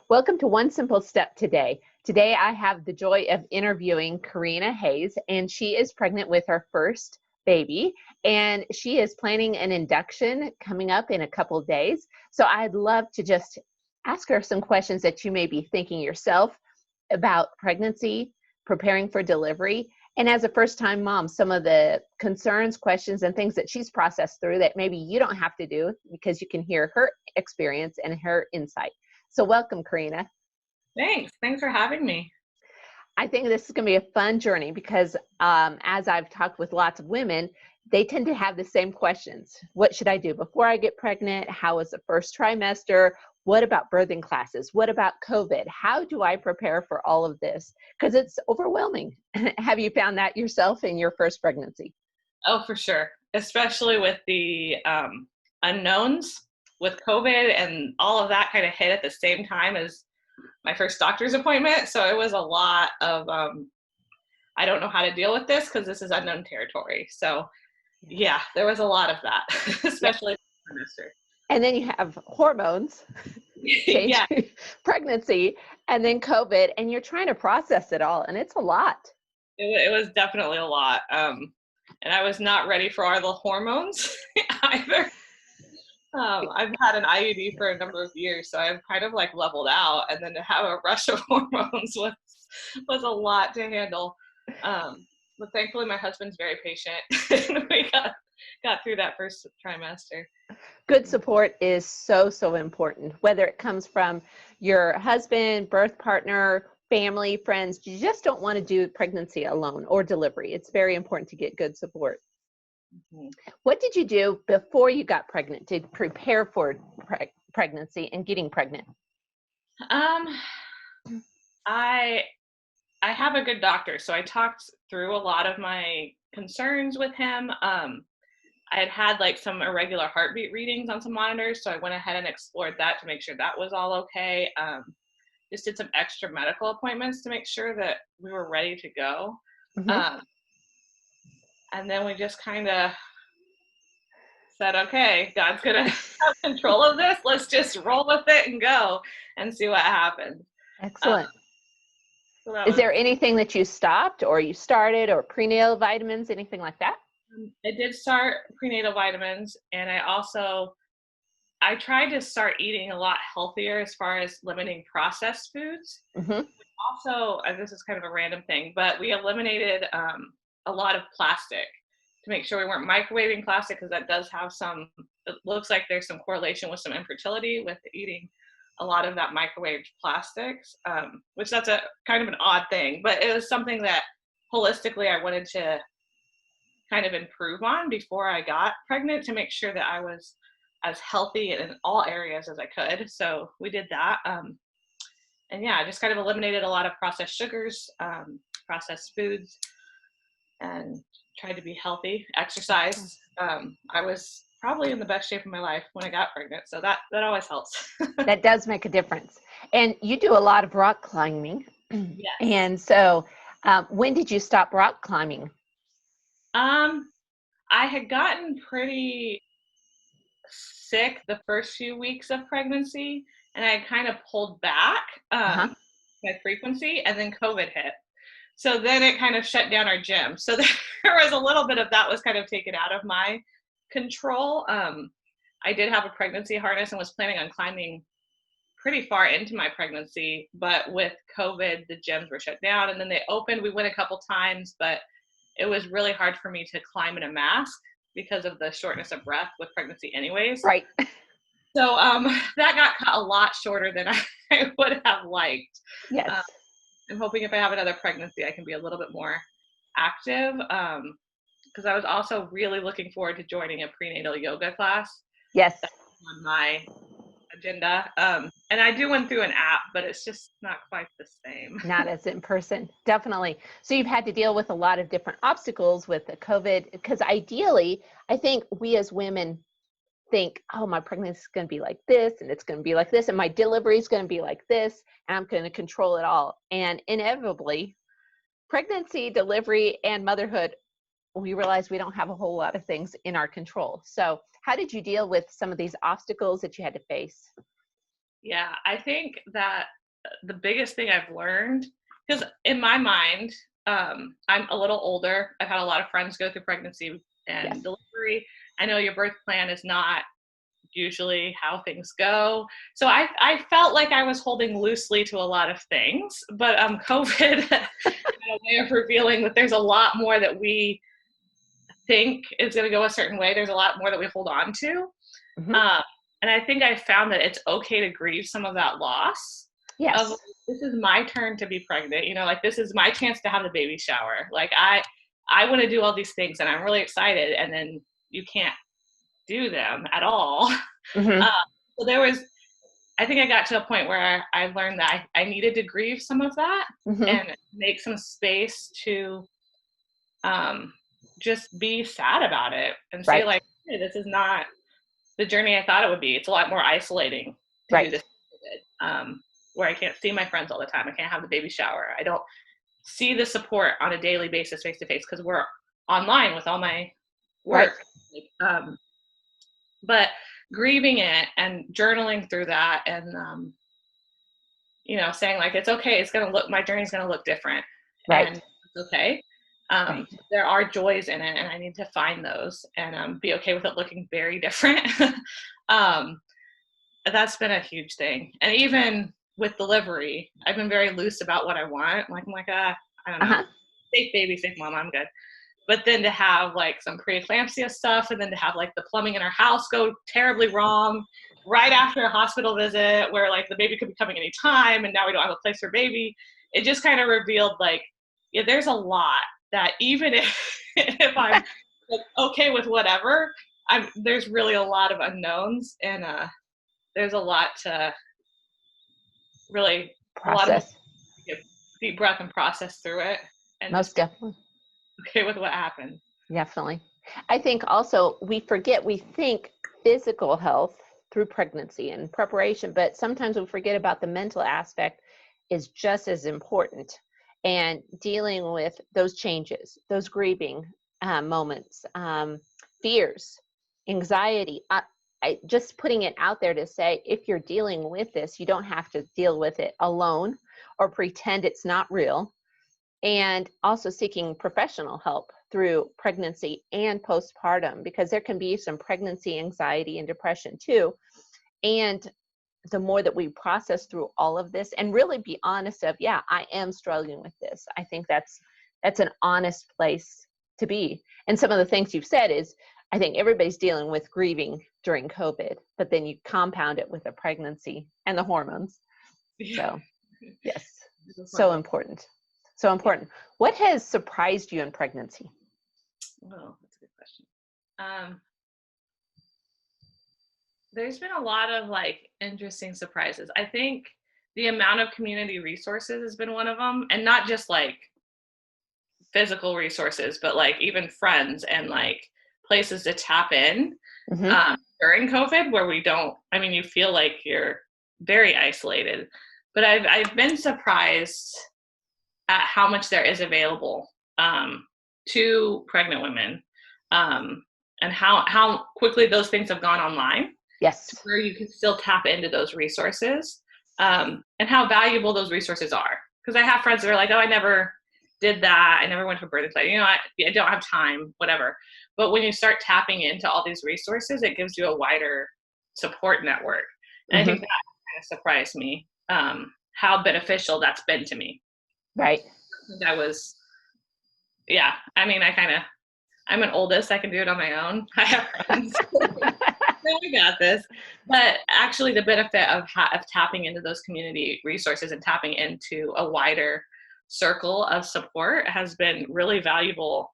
Welcome to One Simple Step today. Today I have the joy of interviewing Karena Hayes, and she is pregnant with her first baby, and she is planning an induction coming up in a couple of days. So I'd love to just ask her some questions that you may be thinking yourself about pregnancy, preparing for delivery, and as a first-time mom, some of the concerns, questions, and things that she's processed through that maybe you don't have to do because you can hear her experience and her insight. So welcome, Karena. Thanks for having me. I think this is going to be a fun journey because as I've talked with lots of women, they tend to have the same questions. What should I do before I get pregnant? How was the first trimester? What about birthing classes? What about COVID? How do I prepare for all of this? Because it's overwhelming. Have you found that yourself in your first pregnancy? Oh, for sure. Especially with the unknowns with COVID and all of that kind of hit at the same time as my first doctor's appointment. So it was a lot of, I don't know how to deal with this because this is unknown territory. So yeah, there was a lot of that, especially the trimester. And then you have hormones, change, Yeah, pregnancy, and then COVID, and you're trying to process it all, and it's a lot. it was definitely a lot. And I was not ready for all the hormones either. I've had an IUD for a number of years, so I've kind of like leveled out, and then to have a rush of hormones was a lot to handle. But thankfully, my husband's very patient, and we got through that first trimester. Good support is so important, whether it comes from your husband, birth partner, family, friends. You just don't want to do pregnancy alone or delivery. It's very important to get good support. Mm-hmm. What did you do before you got pregnant to prepare for pregnancy and getting pregnant? I have a good doctor, so I talked through a lot of my concerns with him. I had like some irregular heartbeat readings on some monitors, so I went ahead and explored that to make sure that was all okay. Just did some extra medical appointments to make sure that we were ready to go. Mm-hmm. And then we just kind of said, okay, God's going to have control of this. Let's just roll with it and go and see what happens. Excellent. So Is there anything that you stopped or you started, or prenatal vitamins, anything like that? I did start prenatal vitamins, and I tried to start eating a lot healthier as far as limiting processed foods. Mm-hmm. Also, this is kind of a random thing, but we eliminated a lot of plastic to make sure we weren't microwaving plastic, because that does have it looks like there's some correlation with some infertility with eating a lot of that microwaved plastics, which that's a kind of an odd thing, but it was something that holistically I wanted to kind of improve on before I got pregnant to make sure that I was as healthy in all areas as I could. So we did that. And yeah, I just kind of eliminated a lot of processed sugars, processed foods, and tried to be healthy, exercise. I was probably in the best shape of my life when I got pregnant. So that always helps. That does make a difference. And you do a lot of rock climbing. Yes. And so when did you stop rock climbing? I had gotten pretty sick the first few weeks of pregnancy, and I kind of pulled back my frequency, and then COVID hit. So then it kind of shut down our gym. So there was a little bit of that was kind of taken out of my control. I did have a pregnancy harness and was planning on climbing pretty far into my pregnancy, but with COVID, the gyms were shut down, and then they opened. We went a couple times, but it was really hard for me to climb in a mask because of the shortness of breath with pregnancy anyways. Right. So that got cut a lot shorter than I would have liked. Yes. I'm hoping if I have another pregnancy, I can be a little bit more active, because I was also really looking forward to joining a prenatal yoga class. Yes. That's on my agenda. And I do one through an app, but it's just not quite the same. Not as in person, definitely. So you've had to deal with a lot of different obstacles with the COVID, because ideally, I think we as women think, oh, my pregnancy is going to be like this, and it's going to be like this, and my delivery is going to be like this, and I'm going to control it all. And inevitably, pregnancy, delivery, and motherhood, we realize we don't have a whole lot of things in our control. So how did you deal with some of these obstacles that you had to face? Yeah, I think that the biggest thing I've learned, because in my mind, I'm a little older. I've had a lot of friends go through pregnancy and Yes. delivery. I know your birth plan is not usually how things go. So I felt like I was holding loosely to a lot of things, but COVID had a way of revealing that there's a lot more that we think is going to go a certain way. There's a lot more that we hold on to. Mm-hmm. And I think I found that it's okay to grieve some of that loss Yes. of, this is my turn to be pregnant, like this is my chance to have the baby shower. Like I want to do all these things and I'm really excited, and then you can't do them at all. Mm-hmm. So I think I got to a point where I learned that I needed to grieve some of that Mm-hmm. and make some space to just be sad about it and say, Right. like, hey, this is not the journey I thought it would be. It's a lot more isolating to Right. do this, where I can't see my friends all the time. I can't have the baby shower. I don't see the support on a daily basis, face to face, because we're online with all my work. Right. But grieving it and journaling through that, and saying like, it's okay. My journey's gonna look different, Right. and it's okay. Right. There are joys in it, and I need to find those and be okay with it looking very different. That's been a huge thing. And even with delivery, I've been very loose about what I want. Like, I'm like, I don't know, Uh-huh. safe baby, safe mom, I'm good. But then to have like some preeclampsia stuff, and then to have like the plumbing in our house go terribly wrong right after a hospital visit where like the baby could be coming anytime, and now we don't have a place for baby. It just kind of revealed like, yeah, there's a lot that even if I'm like, okay with whatever, there's really a lot of unknowns, and there's a lot to really Process. take a deep breath and process through it, and Most definitely. okay with what happened. Definitely. I think also we think physical health through pregnancy and preparation, but sometimes we forget about the mental aspect is just as important, and dealing with those changes, those grieving moments, fears, anxiety. Just putting it out there to say, if you're dealing with this, you don't have to deal with it alone or pretend it's not real. And also seeking professional help through pregnancy and postpartum, because there can be some pregnancy anxiety and depression too. And the more that we process through all of this and really be honest of, yeah, I am struggling with this. I think that's an honest place to be. And some of the things you've said is, I think everybody's dealing with grieving during COVID, but then you compound it with a pregnancy and the hormones. Yeah. So yes, so important. So important. What has surprised you in pregnancy? Oh, that's a good question. There's been a lot of like interesting surprises. I think the amount of community resources has been one of them, and not just like physical resources, but like even friends and like places to tap in during COVID, where you feel like you're very isolated. But I've been surprised at how much there is available to pregnant women, and how quickly those things have gone online. Yes. Where you can still tap into those resources, and how valuable those resources are. Because I have friends that are like, oh, I never did that. I never went to a birthing site. I don't have time, whatever. But when you start tapping into all these resources, it gives you a wider support network. And I think that kind of surprised me, how beneficial that's been to me. Right. That was, yeah. I'm an oldest. I can do it on my own. I have friends. We got this. But actually the benefit of tapping into those community resources and tapping into a wider circle of support has been really valuable,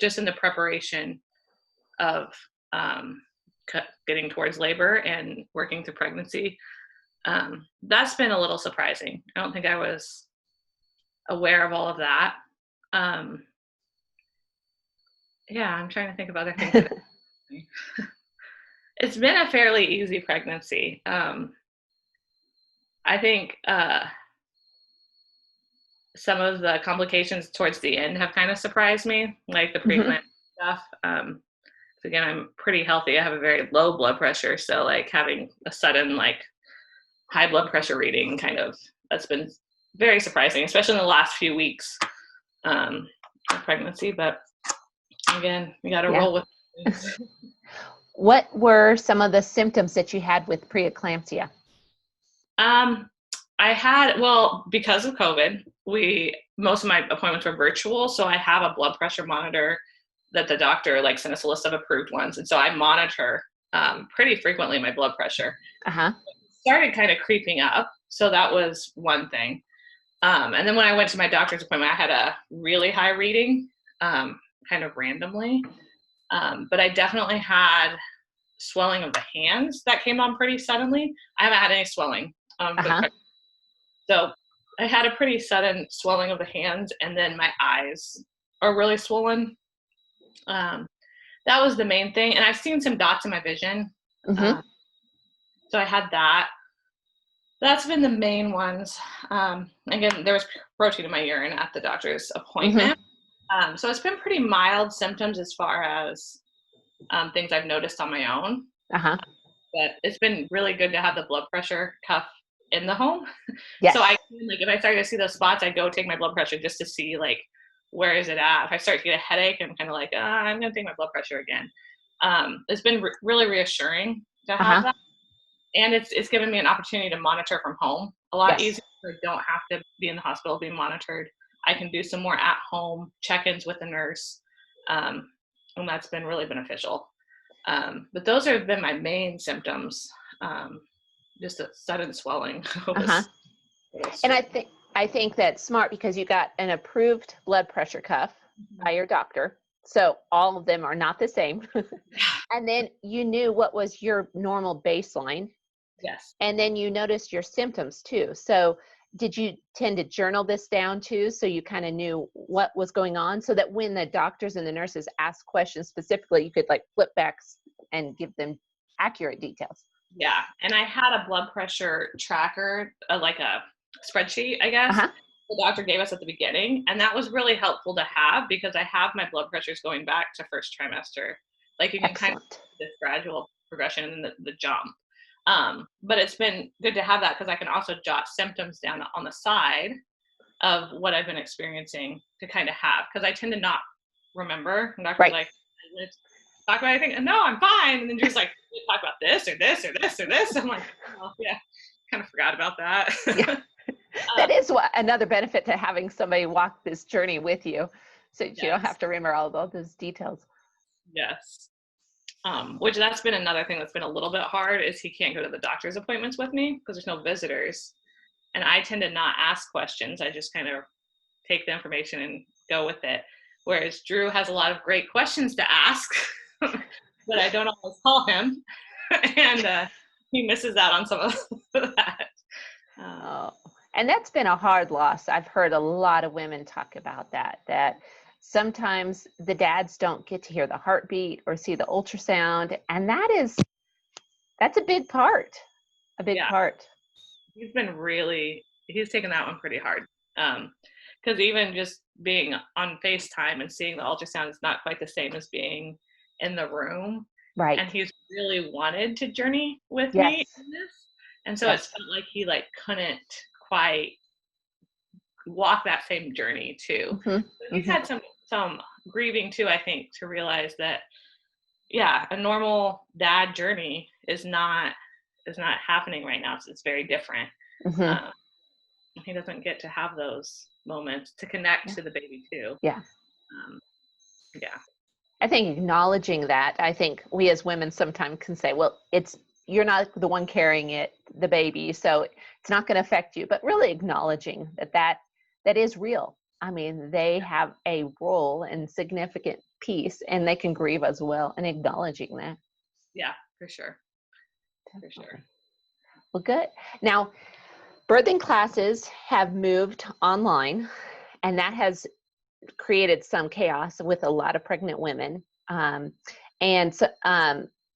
just in the preparation of getting towards labor and working through pregnancy. That's been a little surprising. I don't think I was aware of all of that. Yeah, I'm trying to think of other things that it's been a fairly easy pregnancy. I think some of the complications towards the end have kind of surprised me, like the preeclampsia stuff. Again, I'm pretty healthy. I have a very low blood pressure, so like having a sudden like high blood pressure reading kind of that's been very surprising, especially in the last few weeks of pregnancy. But again, we got to roll with it. What were some of the symptoms that you had with preeclampsia? I had, well, because of COVID, most of my appointments were virtual. So I have a blood pressure monitor that the doctor like sent us a list of approved ones. And so I monitor pretty frequently my blood pressure. Uh-huh. It started kind of creeping up. So that was one thing. And then when I went to my doctor's appointment, I had a really high reading, kind of randomly. But I definitely had swelling of the hands that came on pretty suddenly. I haven't had any swelling. So I had a pretty sudden swelling of the hands, and then my eyes are really swollen. That was the main thing. And I've seen some dots in my vision. Mm-hmm. So I had that. That's been the main ones. Again, there was protein in my urine at the doctor's appointment. Mm-hmm. So it's been pretty mild symptoms as far as things I've noticed on my own. Uh-huh. But it's been really good to have the blood pressure cuff in the home. Yes. So I can, like, if I start to see those spots, I go take my blood pressure just to see, like, where is it at? If I start to get a headache, I'm kind of like, I'm going to take my blood pressure again. It's been really reassuring to have that. And it's given me an opportunity to monitor from home a lot easier. So I don't have to be in the hospital being monitored. I can do some more at-home check-ins with the nurse. And that's been really beneficial. But those have been my main symptoms. Just a sudden swelling. And I think that's smart because you got an approved blood pressure cuff by your doctor. So all of them are not the same. And then you knew what was your normal baseline. Yes. And then you noticed your symptoms too. So did you tend to journal this down too? So you kind of knew what was going on so that when the doctors and the nurses asked questions specifically, you could like flip back and give them accurate details. Yeah. And I had a blood pressure tracker, like a spreadsheet, I guess, the doctor gave us at the beginning. And that was really helpful to have because I have my blood pressures going back to first trimester. Like you can kind of see this gradual progression and the jump. But it's been good to have that because I can also jot symptoms down on the side of what I've been experiencing to kind of have, because I tend to not remember. And doctor's like, talk about anything? And no, I'm fine. And then Drew's like, talk about this or this or this or this. I'm like, oh yeah, kind of forgot about that. Yeah. That is another benefit to having somebody walk this journey with you, so that you don't have to remember all those details. Yes. Which that's been another thing that's been a little bit hard is he can't go to the doctor's appointments with me because there's no visitors. And I tend to not ask questions. I just kind of take the information and go with it. Whereas Drew has a lot of great questions to ask, but I don't always call him. And he misses out on some of that. And that's been a hard loss. I've heard a lot of women talk about that sometimes the dads don't get to hear the heartbeat or see the ultrasound. And that's a big part, part. He's taken that one pretty hard. Because even just being on FaceTime and seeing the ultrasound is not quite the same as being in the room. Right. And he's really wanted to journey with me in this. And so it's felt like he couldn't quite walk that same journey too. So he's had some grieving too, I think, to realize that a normal dad journey is not happening right now. So it's very different. He doesn't get to have those moments to connect to the baby too. I think acknowledging that, I think we as women sometimes can say, well, you're not the one carrying the baby, so it's not going to affect you, but really acknowledging that is real. I mean, they have a role and significant piece, and they can grieve as well, and acknowledging that. Yeah, for sure. For sure. Well, good. Now, birthing classes have moved online, and that has created some chaos with a lot of pregnant women. And so,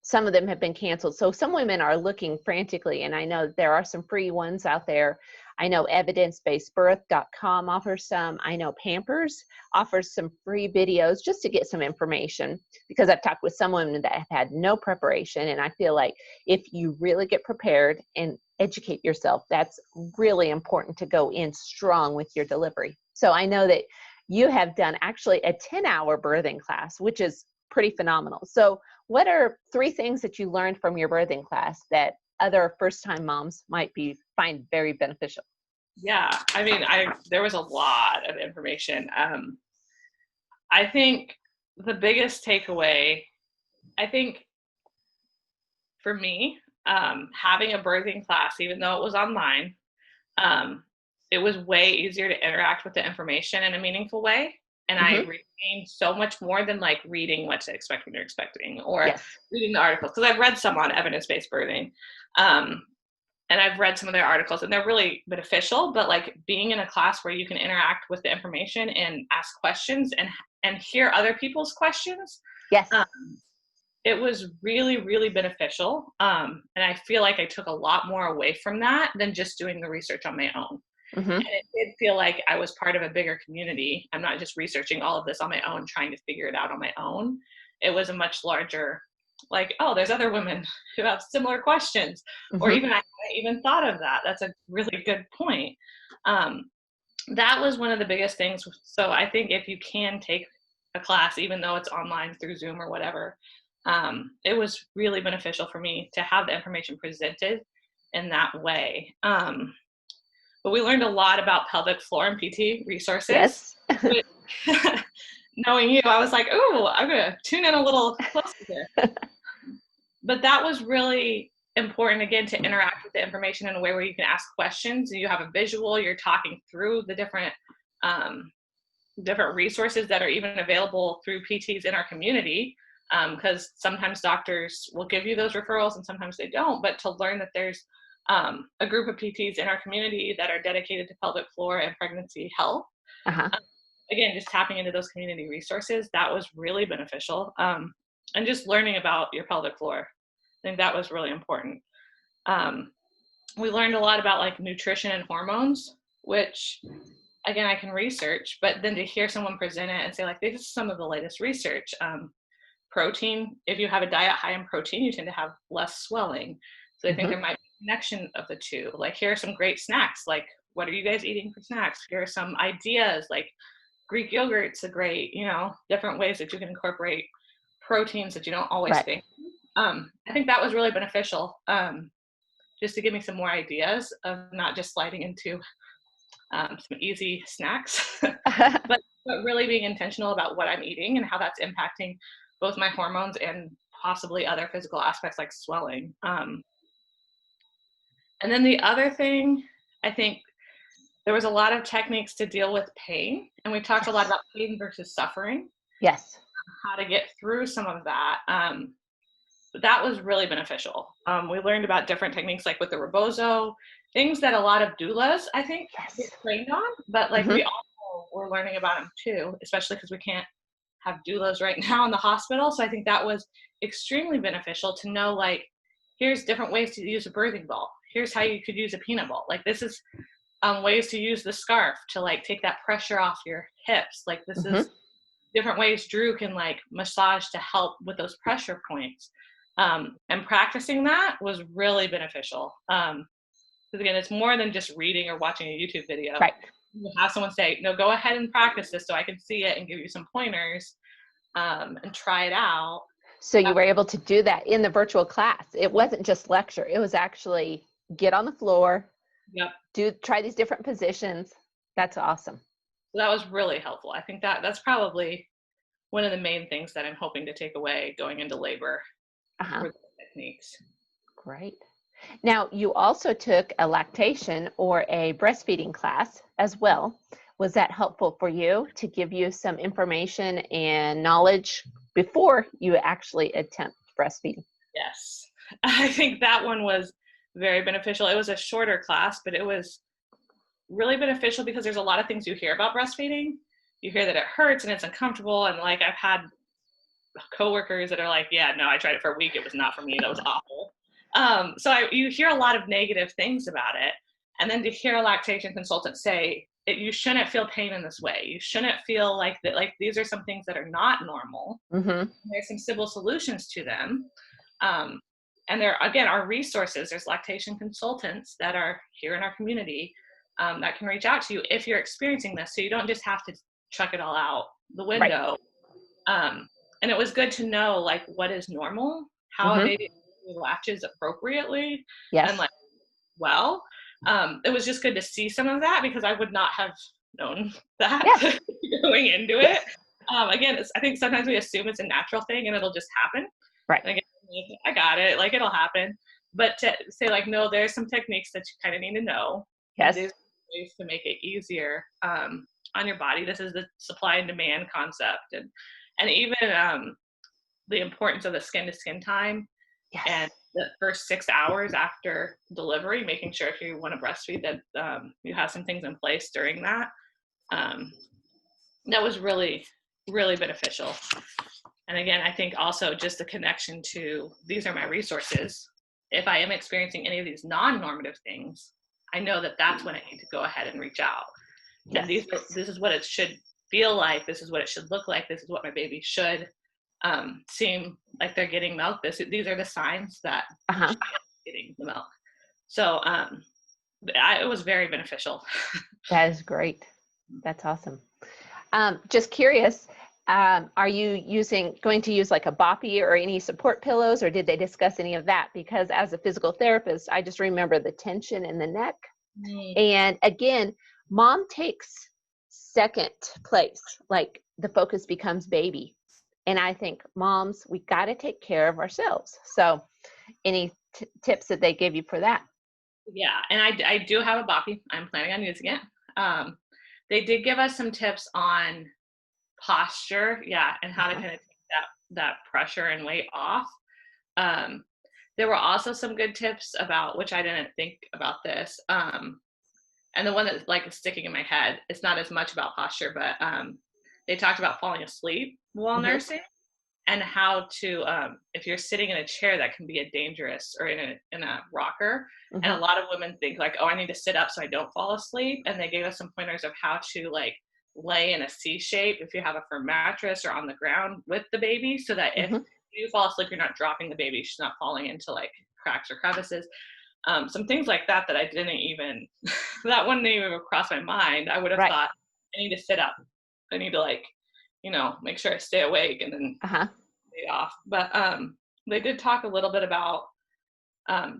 some of them have been canceled. So some women are looking frantically, and I know there are some free ones out there. I know evidencebasedbirth.com offers some. I know Pampers offers some free videos just to get some information, because I've talked with some women that have had no preparation. And I feel like if you really get prepared and educate yourself. That's really important to go in strong with your delivery. So I know that you have done actually a 10-hour birthing class, which is pretty phenomenal. So what are 3 things that you learned from your birthing class that other first-time moms might find very beneficial? Yeah, I mean, there was a lot of information. I think the biggest takeaway, I think for me, having a birthing class, even though it was online, it was way easier to interact with the information in a meaningful way. And I Mm-hmm. retained so much more than like reading what to expect when you're expecting or Yes. reading the articles. Because I've read some on evidence-based birthing. And I've read some of their articles and they're really beneficial, but like being in a class where you can interact with the information and ask questions and hear other people's questions, Yes. um, it was really, really beneficial. And I feel like I took a lot more away from that than just doing the research on my own. Mm-hmm. And it did feel like I was part of a bigger community. I'm not just researching all of this on my own, trying to figure it out on my own. It was a much larger, like, oh, there's other women who have similar questions, or Mm-hmm. even I hadn't even thought of that. That's a really good point. That was one of the biggest things. So I think if you can take a class, even though it's online through Zoom or whatever, it was really beneficial for me to have the information presented in that way. But we learned a lot about pelvic floor and PT resources. Yes. But knowing you, I was like, oh, I'm going to tune in a little closer here. But that was really important, again, to interact with the information in a way where you can ask questions. You have a visual, you're talking through the different resources that are even available through PTs in our community. Because sometimes doctors will give you those referrals and sometimes they don't. But to learn that there's a group of PTs in our community that are dedicated to pelvic floor and pregnancy health. Uh-huh. Again, just tapping into those community resources, that was really beneficial. And just learning about your pelvic floor, I think that was really important. We learned a lot about like nutrition and hormones, which again, I can research, but then to hear someone present it and say like, this is some of the latest research. Protein, if you have a diet high in protein, you tend to have less swelling. So I think there might be a connection of the two. Like, here are some great snacks. Like, what are you guys eating for snacks? Here are some ideas. Like, Greek yogurt's a great, different ways that you can incorporate proteins that you don't always Right. think. I think that was really beneficial, just to give me some more ideas of not just sliding into some easy snacks, but really being intentional about what I'm eating and how that's impacting both my hormones and possibly other physical aspects like swelling. And then the other thing, I think there was a lot of techniques to deal with pain. And we talked a lot about pain versus suffering. Yes. How to get through some of that. That was really beneficial. We learned about different techniques like with the rebozo, things that a lot of doulas, I think, get trained on. But like we also were learning about them too, especially because we can't have doulas right now in the hospital. So I think that was extremely beneficial to know, like, here's different ways to use a birthing ball. Here's how you could use a peanut ball. Like, this is ways to use the scarf to like take that pressure off your hips. Like, this is different ways Drew can like massage to help with those pressure points. And practicing that was really beneficial. Because again, it's more than just reading or watching a YouTube video. Right. You have someone say, no, go ahead and practice this so I can see it and give you some pointers and try it out. So you were able to do that in the virtual class. It wasn't just lecture. It was actually get on the floor, try these different positions. That's awesome. So that was really helpful. I think that's probably one of the main things that I'm hoping to take away going into labor for the techniques. Great. Now, you also took a lactation or a breastfeeding class as well. Was that helpful for you to give you some information and knowledge before you actually attempt breastfeeding? Yes. I think that one was very beneficial. It was a shorter class, but it was really beneficial because there's a lot of things you hear about breastfeeding. You hear that it hurts and it's uncomfortable. And like, I've had coworkers that are like, yeah, no, I tried it for a week. It was not for me. That was awful. You hear a lot of negative things about it. And then to hear a lactation consultant say, you shouldn't feel pain in this way. You shouldn't feel like that. Like, these are some things that are not normal. There's some simple solutions to them. And there, again, are resources. There's lactation consultants that are here in our community that can reach out to you if you're experiencing this. So you don't just have to chuck it all out the window. Right. And it was good to know, like, what is normal, how a baby latches appropriately. Yes. And like, well, it was just good to see some of that because I would not have known that going into it. Again, I think sometimes we assume it's a natural thing and it'll just happen. Right. And again, I got it, like it'll happen. But to say like, no, there's some techniques that you kind of need to know. Yes. There's ways to make it easier on your body. This is the supply and demand concept. And even the importance of the skin to skin time. Yes. And the first 6 hours after delivery, making sure if you want to breastfeed that you have some things in place during that. That was really, really beneficial. And again, I think also just the connection to these are my resources. If I am experiencing any of these non-normative things, I know that that's when I need to go ahead and reach out. Yes. And this is what it should feel like. This is what it should look like. This is what my baby should seem like they're getting milk. These are the signs that getting the milk. So it was very beneficial. That is great. That's awesome. Just curious, are you going to use like a boppy or any support pillows, or did they discuss any of that? Because as a physical therapist, I just remember the tension in the neck. And again, mom takes second place, like the focus becomes baby. And I think moms, we got to take care of ourselves. So any tips that they give you for that? Yeah. And I do have a boppy. I'm planning on using it. They did give us some tips on posture. Yeah. And how to kind of take that pressure and weight off. There were also some good tips about, which I didn't think about this. And the one that's like sticking in my head, it's not as much about posture, but they talked about falling asleep while nursing and how to, if you're sitting in a chair, that can be a dangerous, or in a rocker. And a lot of women think like, oh, I need to sit up so I don't fall asleep. And they gave us some pointers of how to like lay in a C shape if you have a firm mattress or on the ground with the baby, so that if you fall asleep, you're not dropping the baby. She's not falling into like cracks or crevices. Some things like that I didn't even, that wouldn't even cross my mind. I would have thought, I need to sit up. I need to like, make sure I stay awake and then stay off. But they did talk a little bit about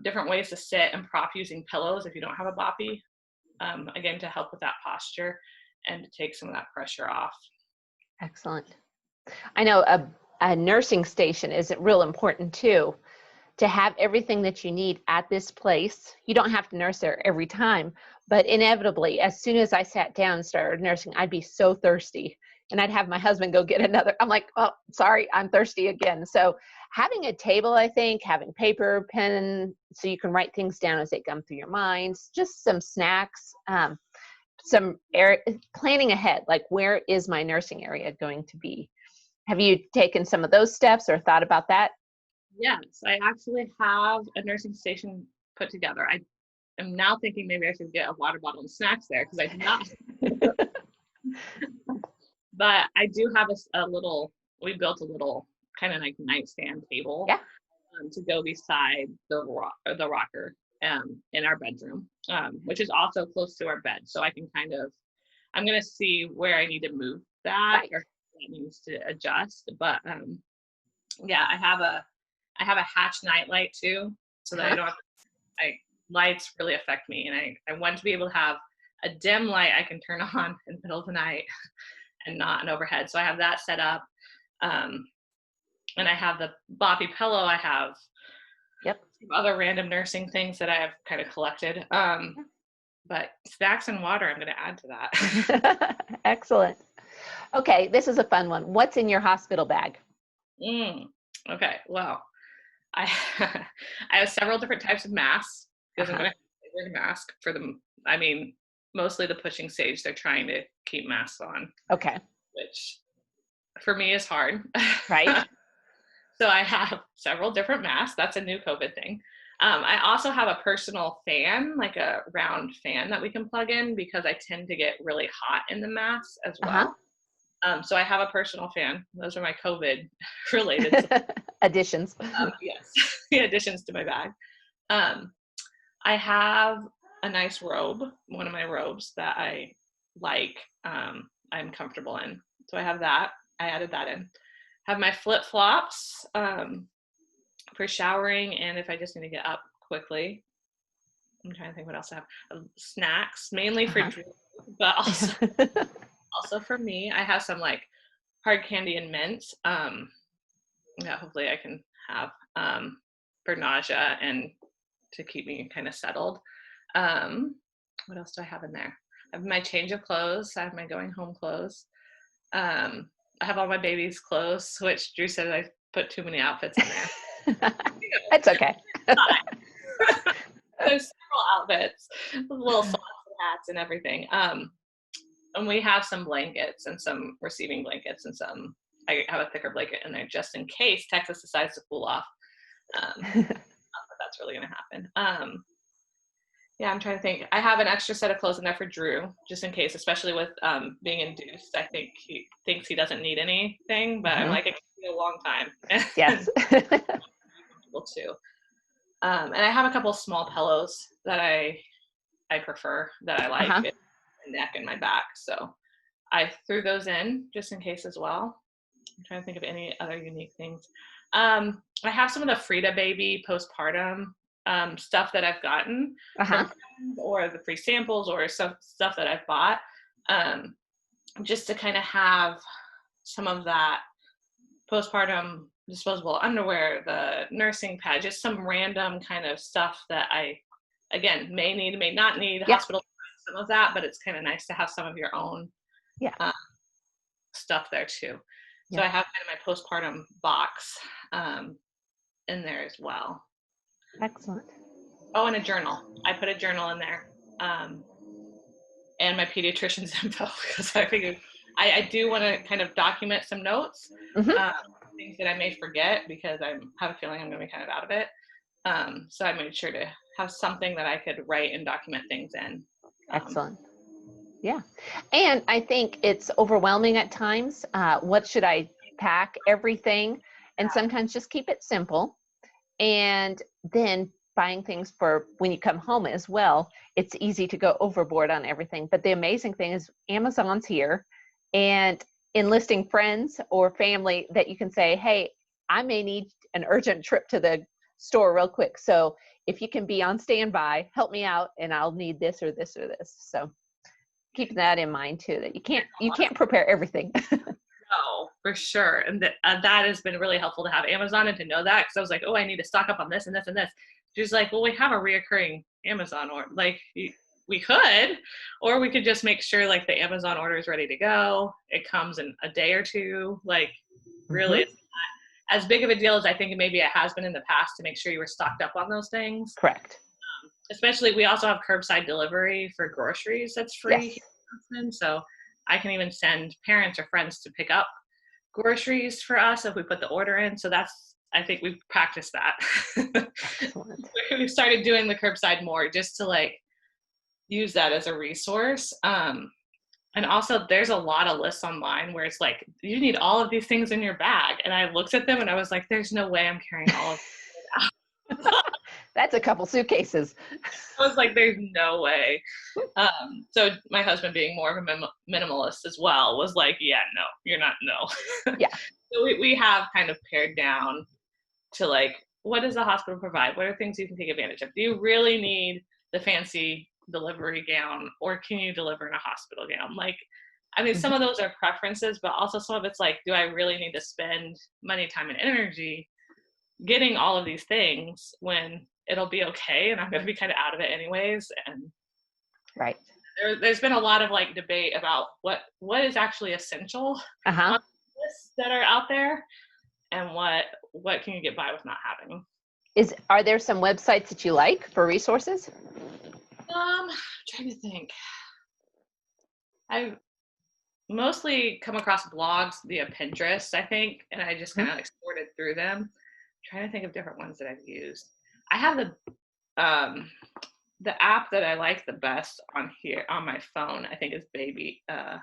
different ways to sit and prop using pillows if you don't have a boppy, again, to help with that posture and to take some of that pressure off. Excellent. I know a nursing station is real important too, to have everything that you need at this place. You don't have to nurse there every time, but inevitably, as soon as I sat down and started nursing, I'd be so thirsty. And I'd have my husband go get another. I'm like, oh, sorry, I'm thirsty again. So having a table, I think, having paper, pen, so you can write things down as they come through your minds, just some snacks, planning ahead, like where is my nursing area going to be? Have you taken some of those steps or thought about that? Yes, I actually have a nursing station put together. I am now thinking maybe I should get a water bottle and snacks there because I did not. But I do have we built a little kind of like nightstand table to go beside the rocker in our bedroom, which is also close to our bed. So I can I'm going to see where I need to move that or it needs to adjust. But I have a hatch night light too, so that lights really affect me. And I want to be able to have a dim light I can turn on in the middle of the night and not an overhead. So I have that set up. And I have the boppy pillow. I have some other random nursing things that I have kind of collected. But snacks and water, I'm going to add to that. Excellent. Okay, this is a fun one. What's in your hospital bag? Okay, well, I have several different types of masks because I'm going to wear a mask for them. I mean, mostly the pushing stage, they're trying to keep masks on. Okay. Which for me is hard. Right. So I have several different masks. That's a new COVID thing. I also have a personal fan, like a round fan that we can plug in because I tend to get really hot in the mask as well. So I have a personal fan. Those are my COVID related additions. Yes. additions to my bag. I have a nice robe, one of my robes that I like, I'm comfortable in. So I have that. I added that in. Have my flip-flops for showering and if I just need to get up quickly. I'm trying to think what else I have. Snacks, mainly for Drew, but also for me. I have some like hard candy and mints. Yeah, hopefully I can have for nausea and to keep me kind of settled. What else do I have in there? I have my change of clothes. I have my going home clothes. I have all my baby's clothes, which Drew said I put too many outfits in there. It's okay. There's several outfits, little socks and hats and everything. And we have some blankets and some receiving blankets and some, I have a thicker blanket in there just in case Texas decides to cool off. Not that that's really going to happen. Yeah, I'm trying to think. I have an extra set of clothes in there for Drew, just in case, especially with being induced. I think he thinks he doesn't need anything, but I'm like, it can be a long time. Yes. Too. And I have a couple of small pillows that I prefer, that I like, my neck and my back. So I threw those in just in case as well. I'm trying to think of any other unique things. I have some of the Frida Baby postpartum stuff that I've gotten from friends, or the free samples, or some stuff that I've bought, just to kind of have some of that postpartum disposable underwear, the nursing pad, just some random kind of stuff that I, again, may need, may not need. Hospital, some of that, but it's kind of nice to have some of your own stuff there too. So I have kind of my postpartum box in there as well. Excellent. Oh, and a journal. I put a journal in there, and my pediatrician's info, because I figured I do want to kind of document some notes, things that I may forget, because I have a feeling I'm going to be kind of out of it. So I made sure to have something that I could write and document things in. Excellent. Yeah. And I think it's overwhelming at times. What should I pack? Everything. And sometimes just keep it simple. And then buying things for when you come home as well. It's easy to go overboard on everything. But the amazing thing is Amazon's here, and enlisting friends or family that you can say, hey, I may need an urgent trip to the store real quick. So if you can be on standby, help me out, and I'll need this or this or this. So keep that in mind too, that you can't prepare everything. No, for sure. And that has been really helpful to have Amazon and to know that, because I was like, oh, I need to stock up on this and this and this. She's like, well, we have a reoccurring Amazon order. Like, we could, or we could just make sure like the Amazon order is ready to go. It comes in a day or two. Like, really, it's not as big of a deal as I think maybe it has been in the past to make sure you were stocked up on those things. Correct. Especially, we also have curbside delivery for groceries that's free. Yes. So I can even send parents or friends to pick up groceries for us if we put the order in. So I think we've practiced that. We've started doing the curbside more, just to like use that as a resource. And also there's a lot of lists online where it's like, you need all of these things in your bag. And I looked at them and I was like, there's no way I'm carrying all of them out. That's a couple suitcases. I was like, there's no way. So my husband, being more of a minimalist as well, was like, yeah, no, you're not, no. Yeah. So we have kind of pared down to like, what does the hospital provide? What are things you can take advantage of? Do you really need the fancy delivery gown, or can you deliver in a hospital gown? Like, I mean, some of those are preferences, but also some of it's like, do I really need to spend money, time, and energy getting all of these things when it'll be okay and I'm going to be kind of out of it anyways? And right, there's been a lot of like debate about what is actually essential on lists that are out there, and what can you get by with not having. Are there some websites that you like for resources? I'm trying to think. I've mostly come across blogs via Pinterest, I think, and I just kind of like sorted through them. I'm trying to think of different ones that I've used. I have the app that I like the best on here on my phone, I think, is Baby. Let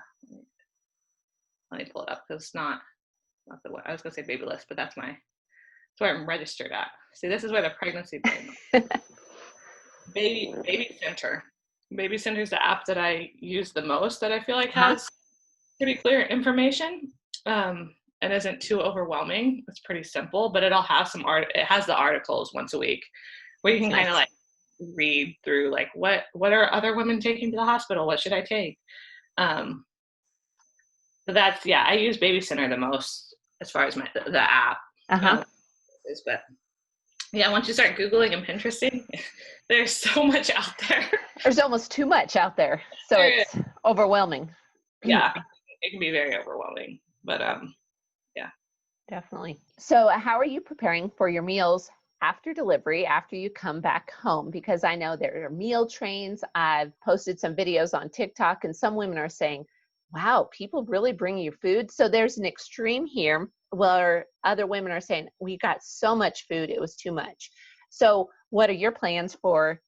me pull it up, because it's not the one. I was gonna say Baby List, but that's my where I'm registered at. See, this is where the pregnancy brain. Baby Center. Baby Center is the app that I use the most, that I feel like has pretty clear information, and isn't too overwhelming. It's pretty simple, but it'll have some it has the articles once a week where you can kind of like read through like what are other women taking to the hospital? What should I take? But that's, yeah, I use Baby Center the most as far as the app. But yeah, once you start Googling and Pinteresting, there's so much out there. There's almost too much out there. So it's overwhelming. Yeah, it can be very overwhelming. But yeah. Definitely. So how are you preparing for your meals after delivery, after you come back home? Because I know there are meal trains. I've posted some videos on TikTok, and some women are saying, wow, people really bring you food. So there's an extreme here where other women are saying, we got so much food, it was too much. So what are your plans for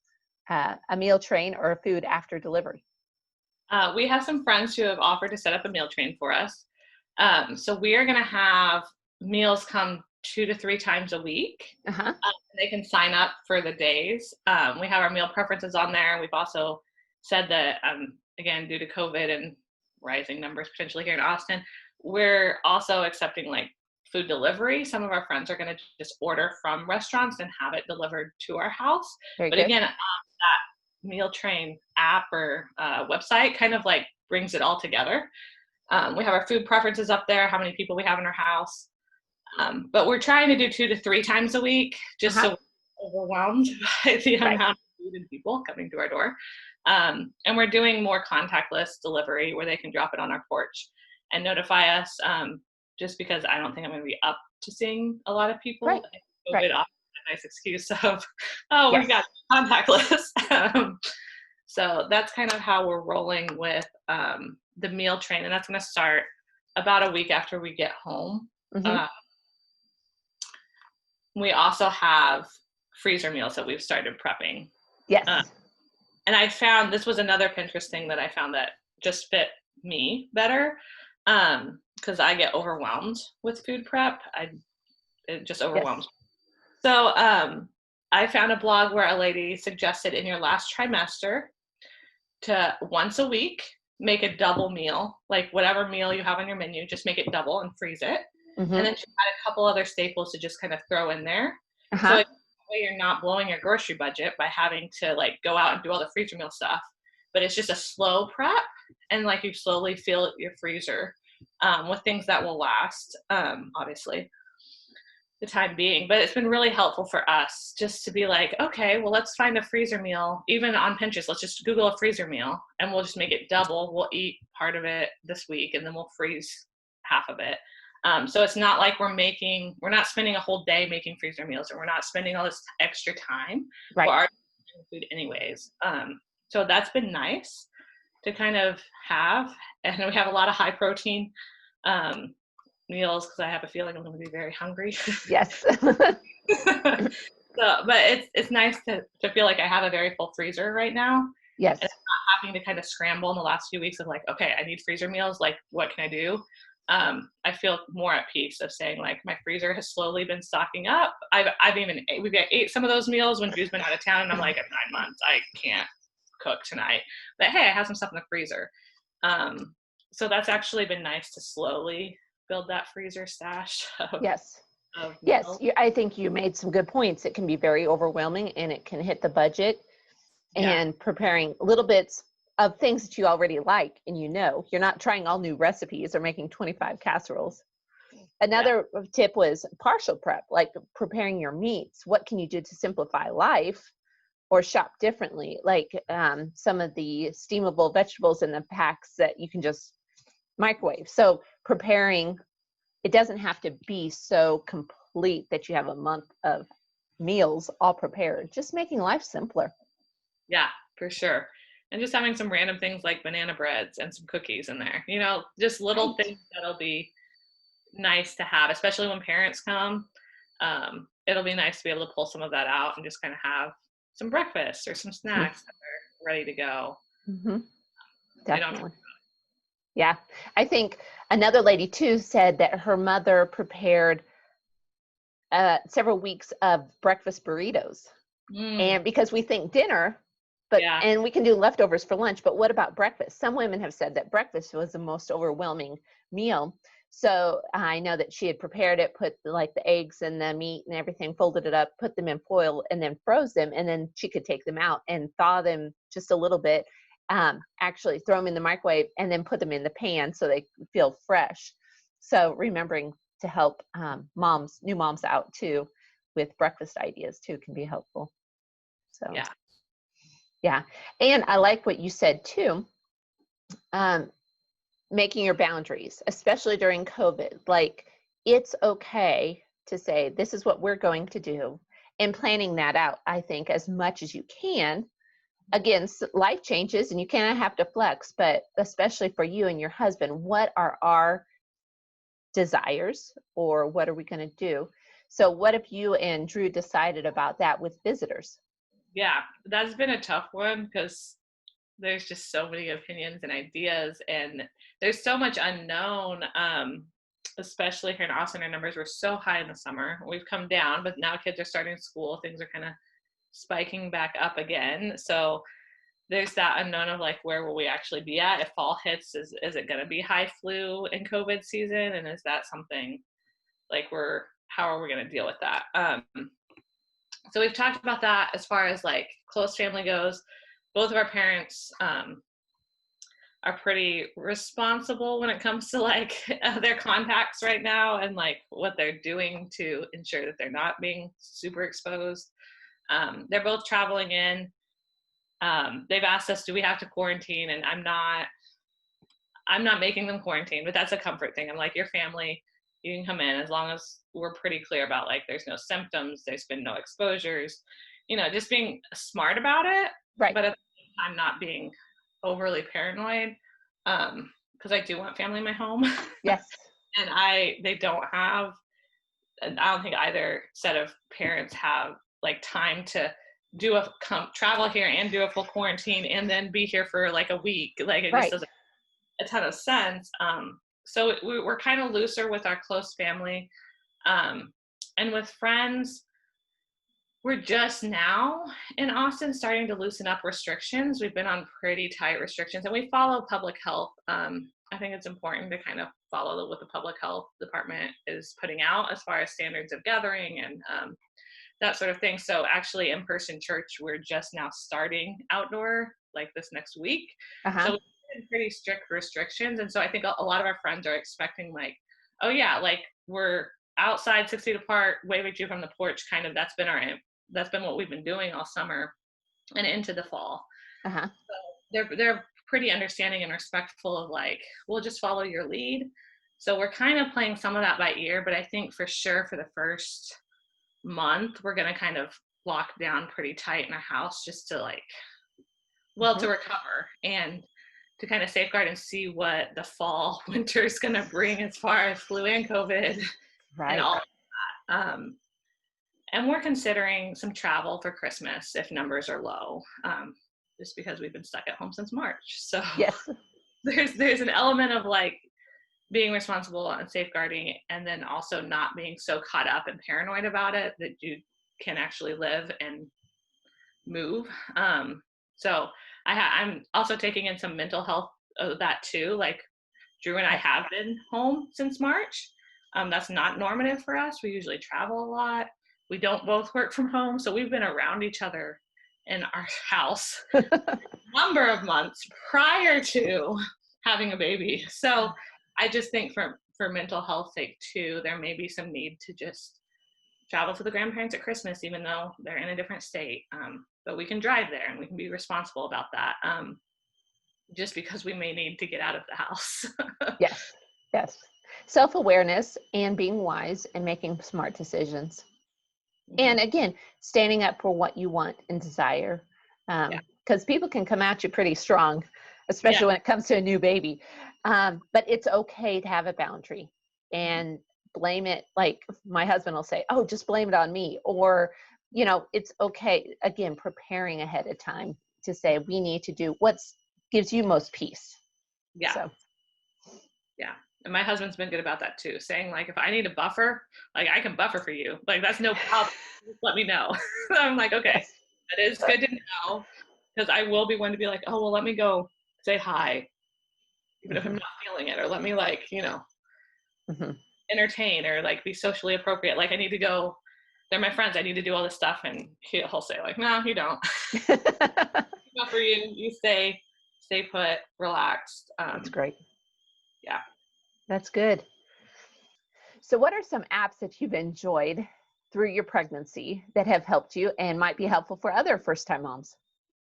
a meal train or food after delivery? We have some friends who have offered to set up a meal train for us. So we are going to have meals come 2 to 3 times a week. They can sign up for the days. We have our meal preferences on there. We've also said that, again, due to COVID and rising numbers potentially here in Austin, we're also accepting like food delivery. Some of our friends are going to just order from restaurants and have it delivered to our house. But again, that meal train app or website kind of like brings it all together. We have our food preferences up there, how many people we have in our house. But we're trying to do 2 to 3 times a week, just so we're overwhelmed by the amount of food and people coming to our door. And we're doing more contactless delivery where they can drop it on our porch and notify us, just because I don't think I'm going to be up to seeing a lot of people. COVID offered a nice excuse of, we got contactless. So that's kind of how we're rolling with the meal train, and that's going to start about a week after we get home. We also have freezer meals that we've started prepping. And I found this was another Pinterest thing that I found that just fit me better, because I get overwhelmed with food prep. It just overwhelms me. So I found a blog where a lady suggested in your last trimester to once a week make a double meal, like whatever meal you have on your menu, just make it double and freeze it. And then she had a couple other staples to just kind of throw in there. So that way you're not blowing your grocery budget by having to like go out and do all the freezer meal stuff, but it's just a slow prep, and like you slowly fill your freezer with things that will last, obviously the time being. But it's been really helpful for us just to be like, okay, well, let's find a freezer meal. Even on Pinterest, let's just Google a freezer meal and we'll just make it double. We'll eat part of it this week and then we'll freeze half of it. So it's not like we're not spending a whole day making freezer meals, or we're not spending all this extra time for our food anyways. So that's been nice to kind of have. And we have a lot of high protein meals because I have a feeling I'm going to be very hungry. Yes. But it's nice to feel like I have a very full freezer right now. Yes. And not having to kind of scramble in the last few weeks of like, okay, I need freezer meals. Like, what can I do? I feel more at peace of saying like my freezer has slowly been stocking up. We've ate some of those meals when Drew's been out of town, and I'm like, at 9 months, I can't cook tonight. But hey, I have some stuff in the freezer. So that's actually been nice to slowly build that freezer stash. Yes. I think you made some good points. It can be very overwhelming and it can hit the budget, and preparing little bits of things that you already like, and you're not trying all new recipes or making 25 casseroles. Another tip was partial prep, like preparing your meats. What can you do to simplify life or shop differently? Like some of the steamable vegetables in the packs that you can just microwave. So preparing, it doesn't have to be so complete that you have a month of meals all prepared. Just making life simpler. Yeah, for sure. And just having some random things like banana breads and some cookies in there, just little things that'll be nice to have, especially when parents come. It'll be nice to be able to pull some of that out and just kind of have some breakfast or some snacks that are ready to go. Definitely. Yeah. I think another lady too said that her mother prepared several weeks of breakfast burritos. Mm, And because we think dinner, but yeah. and we can do leftovers for lunch, but what about breakfast? Some women have said that breakfast was the most overwhelming meal. So I know that she had prepared it, put like the eggs and the meat and everything, folded it up, put them in foil, and then froze them, and then she could take them out and thaw them just a little bit. Actually, throw them in the microwave and then put them in the pan so they feel fresh. So remembering to help new moms out too with breakfast ideas too can be helpful. So Yeah. yeah, and I like what you said too. Um, Making your boundaries, especially during COVID. Like, it's okay to say, this is what we're going to do, and planning that out, I think, as much as you can. Again, life changes and you kind of have to flex, but especially for you and your husband, what are our desires or what are we going to do? So, what if you and Drew decided about that with visitors? Yeah. That's been a tough one because there's just so many opinions and ideas, and there's so much unknown. Especially here in Austin, our numbers were so high in the summer. We've come down, but now kids are starting school. Things are kind of spiking back up again. So there's that unknown of like, where will we actually be at if fall hits? Is it going to be high flu and COVID season? And is that something like how are we going to deal with that? So we've talked about that as far as like close family goes. Both of our parents are pretty responsible when it comes to like their contacts right now and like what they're doing to ensure that they're not being super exposed. They're both traveling in. They've asked us, do we have to quarantine? And I'm not making them quarantine, but that's a comfort thing. I'm like, your family, you can come in as long as we're pretty clear about like, there's no symptoms, there's been no exposures, just being smart about it. Right. But at the same time, not being overly paranoid. Because I do want family in my home. Yes. And I don't think either set of parents have like time to travel here and do a full quarantine and then be here for like a week. Like, it just Right. doesn't make a ton of sense. So we're kind of looser with our close family. And with friends, we're just now in Austin starting to loosen up restrictions. We've been on pretty tight restrictions, and we follow public health. I think it's important to kind of follow what the public health department is putting out as far as standards of gathering and that sort of thing. So actually, in-person church, we're just now starting outdoor like this next week. Uh-huh. So we've been pretty strict restrictions, and so I think a lot of our friends are expecting like, oh yeah, like we're outside 6 feet apart, wave at you from the porch. Kind of that's been what we've been doing all summer and into the fall. Uh-huh. So they're pretty understanding and respectful of like, we'll just follow your lead. So we're kind of playing some of that by ear, but I think for sure for the first month, we're going to kind of lock down pretty tight in our house just to like, to recover and to kind of safeguard and see what the fall winter is going to bring as far as flu and COVID and all of that. And we're considering some travel for Christmas if numbers are low, just because we've been stuck at home since March. So Yes. there's an element of like being responsible and safeguarding, and then also not being so caught up and paranoid about it that you can actually live and move. So I'm also taking in some mental health of that too. Like Drew and I have been home since March. That's not normative for us. We usually travel a lot. We don't both work from home, so we've been around each other in our house a number of months prior to having a baby. So I just think for mental health sake too, there may be some need to just travel to the grandparents at Christmas, even though they're in a different state. But we can drive there and we can be responsible about that. Just because we may need to get out of the house. Yes. Yes. Self-awareness and being wise and making smart decisions. And again, standing up for what you want and desire. Because people can come at you pretty strong, especially when it comes to a new baby. But it's okay to have a boundary and blame it. Like my husband will say, oh, just blame it on me. Or, it's okay. Again, preparing ahead of time to say, we need to do what gives you most peace. Yeah. So. Yeah. And my husband's been good about that too, saying like, if I need a buffer, like I can buffer for you. Like that's no problem. Just let me know. I'm like, okay, Yes. that is good to know, because I will be one to be like, oh, well, let me go say hi, even if I'm Mhm. not feeling it, or let me like, Mhm. entertain or like be socially appropriate. Like I need to go, they're my friends. I need to do all this stuff. And he'll say like, no, you don't. Not for you. You stay put, relaxed. That's great. Yeah. That's good. So, what are some apps that you've enjoyed through your pregnancy that have helped you and might be helpful for other first time moms?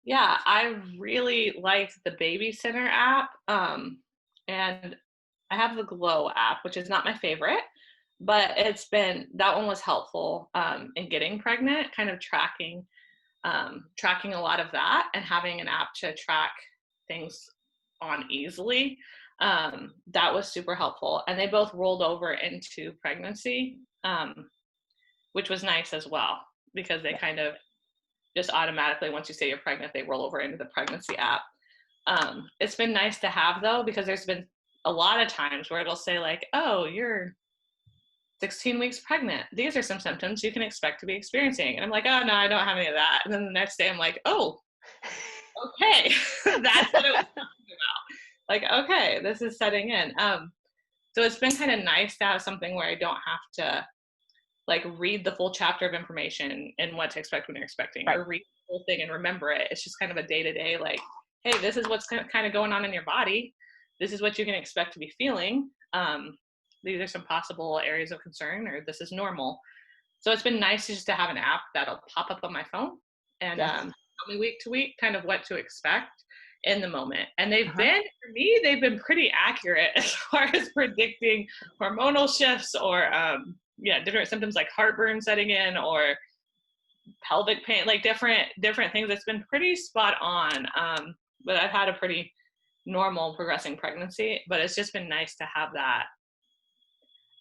Yeah, I really liked the Baby Center app. And I have the Glow app, which is not my favorite, but that one was helpful in getting pregnant, kind of tracking a lot of that and having an app to track things on easily. That was super helpful. And they both rolled over into pregnancy, which was nice as well, because they Yeah. kind of just automatically, once you say you're pregnant, they roll over into the pregnancy app. It's been nice to have though, because there's been a lot of times where it'll say like, oh, you're 16 weeks pregnant. These are some symptoms you can expect to be experiencing. And I'm like, oh, no, I don't have any of that. And then the next day I'm like, oh, okay. That's what it was talking about. Like, okay, this is setting in. So it's been kind of nice to have something where I don't have to like read the full chapter of information and what to expect when you're expecting, Right. or read the whole thing and remember it. It's just kind of a day-to-day, like, hey, this is what's kind of going on in your body. This is what you can expect to be feeling. These are some possible areas of concern, or this is normal. So it's been nice just to have an app that'll pop up on my phone and Yes. tell me week to week kind of what to expect in the moment. And Uh-huh. for me, they've been pretty accurate as far as predicting hormonal shifts, or different symptoms like heartburn setting in, or pelvic pain, like different things. It's been pretty spot on. But I've had a pretty normal progressing pregnancy, but it's just been nice to have that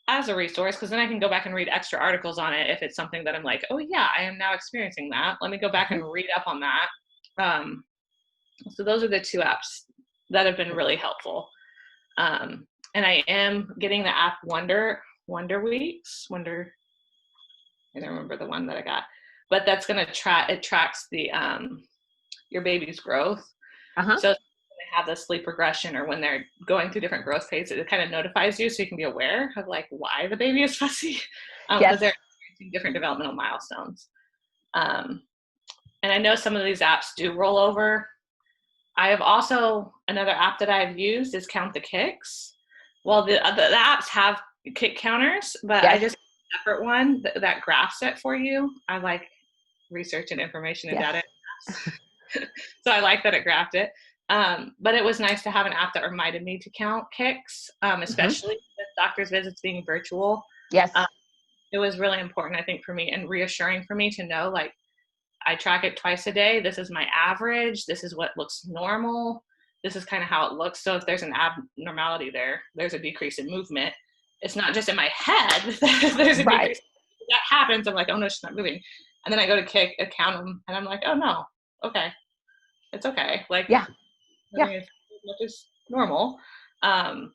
as a resource, because then I can go back and read extra articles on it if it's something that I'm like, oh yeah, I am now experiencing that. Let me go back Mhm. and read up on that. Um, so those are the two apps that have been really helpful. And I am getting the app Wonder Weeks. I don't remember the one that I got, but that's gonna it tracks the your baby's growth. Uh-huh. So when they have the sleep regression, or when they're going through different growth phases, it kind of notifies you so you can be aware of like why the baby is fussy, because Yes. they're experiencing different developmental milestones. Um, and I know some of these apps do roll over. I have also, another app that I've used is Count the Kicks. Well, the apps have kick counters, but I Yes. just have a separate one that graphs it for you. I like research and information and Yes. data. So I like that it graphed it. But it was nice to have an app that reminded me to count kicks, Mhm. especially with doctor's visits being virtual. Yes. Um, it was really important, I think, for me, and reassuring for me to know, like, I track it twice a day. This is my average. This is what looks normal. This is kind of how it looks. So if there's an abnormality there's a decrease in movement. It's not just in my head. There's a Right. decrease. That happens. I'm like, oh no, she's not moving. And then I go to count them, and I'm like, oh no, okay, it's okay. Like, Yeah. Yeah. nothing is as much as normal. Um,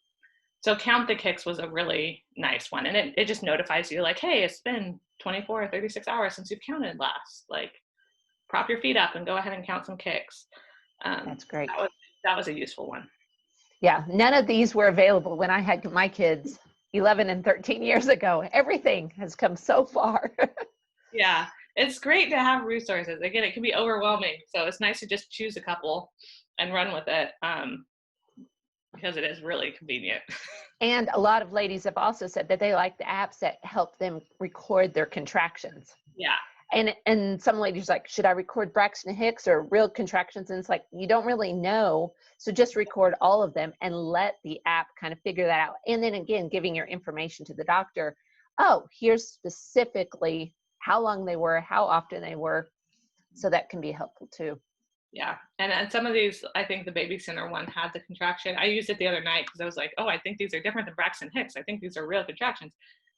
so Count the Kicks was a really nice one. And it just notifies you like, hey, it's been 24 or 36 hours since you've counted last. Like, prop your feet up and go ahead and count some kicks. That's great. That was a useful one. Yeah. None of these were available when I had my kids 11 and 13 years ago. Everything has come so far. Yeah, it's great to have resources. Again, it can be overwhelming. So it's nice to just choose a couple and run with it, because it is really convenient. And a lot of ladies have also said that they like the apps that help them record their contractions. Yeah. And some ladies are like, should I record Braxton Hicks or real contractions? And it's like, you don't really know. So just record all of them and let the app kind of figure that out. And then again, giving your information to the doctor. Oh, here's specifically how long they were, how often they were. So that can be helpful too. Yeah. And some of these, I think the Baby Center one had the contraction. I used it the other night because I was like, oh, I think these are different than Braxton Hicks. I think these are real contractions.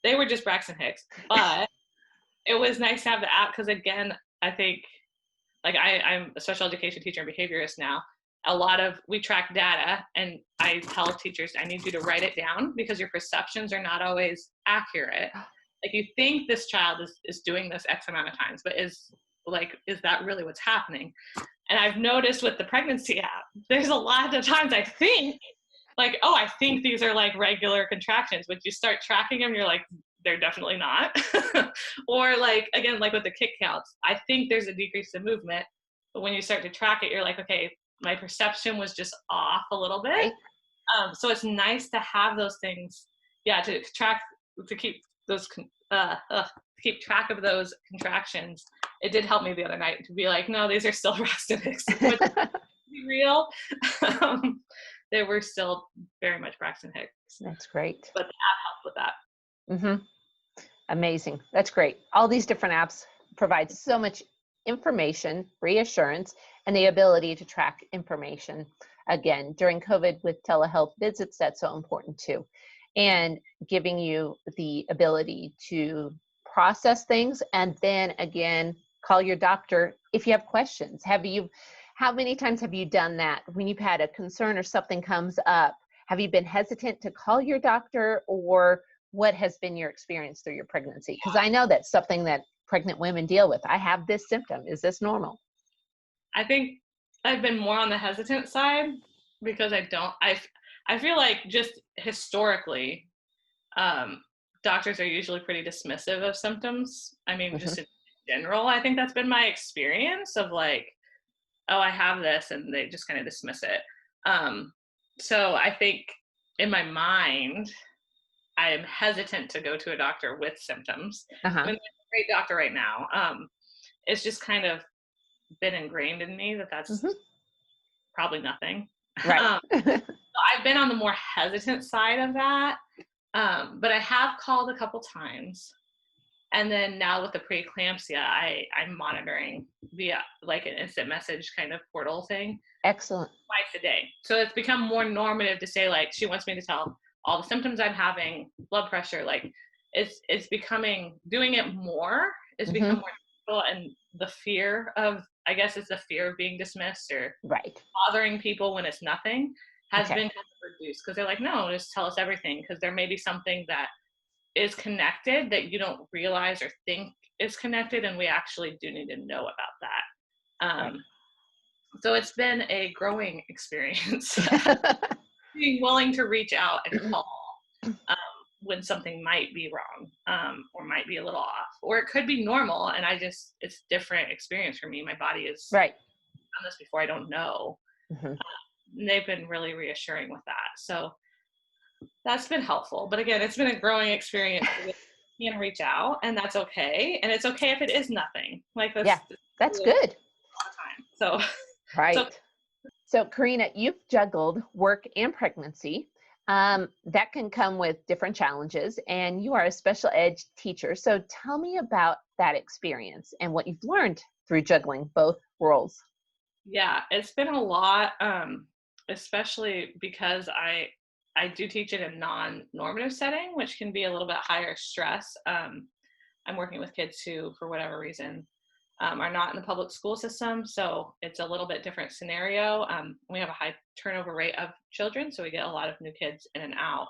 They were just Braxton Hicks. But it was nice to have the app because, again, I think, like, I'm a special education teacher and behaviorist now. we track data, and I tell teachers, I need you to write it down because your perceptions are not always accurate. Like, you think this child is doing this X amount of times, but is that really what's happening? And I've noticed with the pregnancy app, there's a lot of times I think like, oh, I think these are like regular contractions. But you start tracking them, you're like, they're definitely not. Or like, again, like with the kick counts, I think there's a decrease in movement. But when you start to track it, you're like, okay, my perception was just off a little bit. Right. So it's nice to have those things, to track, to keep those, keep track of those contractions. It did help me the other night to be like, no, these are still Braxton Hicks. To be real, they were still very much Braxton Hicks. That's great. But the app helped with that. Mm-hmm. Amazing. That's great. All these different apps provide so much information, reassurance, and the ability to track information. Again, during COVID with telehealth visits, that's so important too. And giving you the ability to process things, and then again, call your doctor if you have questions. How many times have you done that when you've had a concern or something comes up? Have you been hesitant to call your doctor, or what has been your experience through your pregnancy? Because I know that's something that pregnant women deal with. I have this symptom. Is this normal? I think I've been more on the hesitant side because I feel like just historically, doctors are usually pretty dismissive of symptoms. I mean, just in general, I think that's been my experience of like, oh, I have this, and they just kind of dismiss it. So I think in my mind, I am hesitant to go to a doctor with symptoms. I mean, there's a great doctor right now. It's just kind of been ingrained in me that that's probably nothing. Right. So I've been on the more hesitant side of that. But I have called a couple times. And then now with the preeclampsia, I'm monitoring via like an instant message kind of portal thing. Excellent. Twice a day. So it's become more normative to say, like, she wants me to tell all the symptoms I'm having, blood pressure, like it's becoming, doing it more is becoming more difficult. And the fear of, I guess it's the fear of being dismissed or bothering people when it's nothing has been kind of reduced, because they're like, no, just tell us everything, because there may be something that is connected that you don't realize or think is connected, and we actually do need to know about that. So it's been a growing experience. Being willing to reach out and call when something might be wrong, or might be a little off, or it could be normal, and it's different experience for me. My body is done this before, I don't know. They've been really reassuring with that. So that's been helpful. But again, it's been a growing experience. You can reach out, and that's okay. And it's okay if it is nothing. Like that's good. All the time. So So Karena, you've juggled work and pregnancy. That can come with different challenges, and you are a special ed teacher. So tell me about that experience and what you've learned through juggling both roles. Yeah, it's been a lot, especially because I do teach in a non-normative setting, which can be a little bit higher stress. I'm working with kids who, for whatever reason, are not in the public school system. So it's a little bit different scenario. We have a high turnover rate of children, so we get a lot of new kids in and out.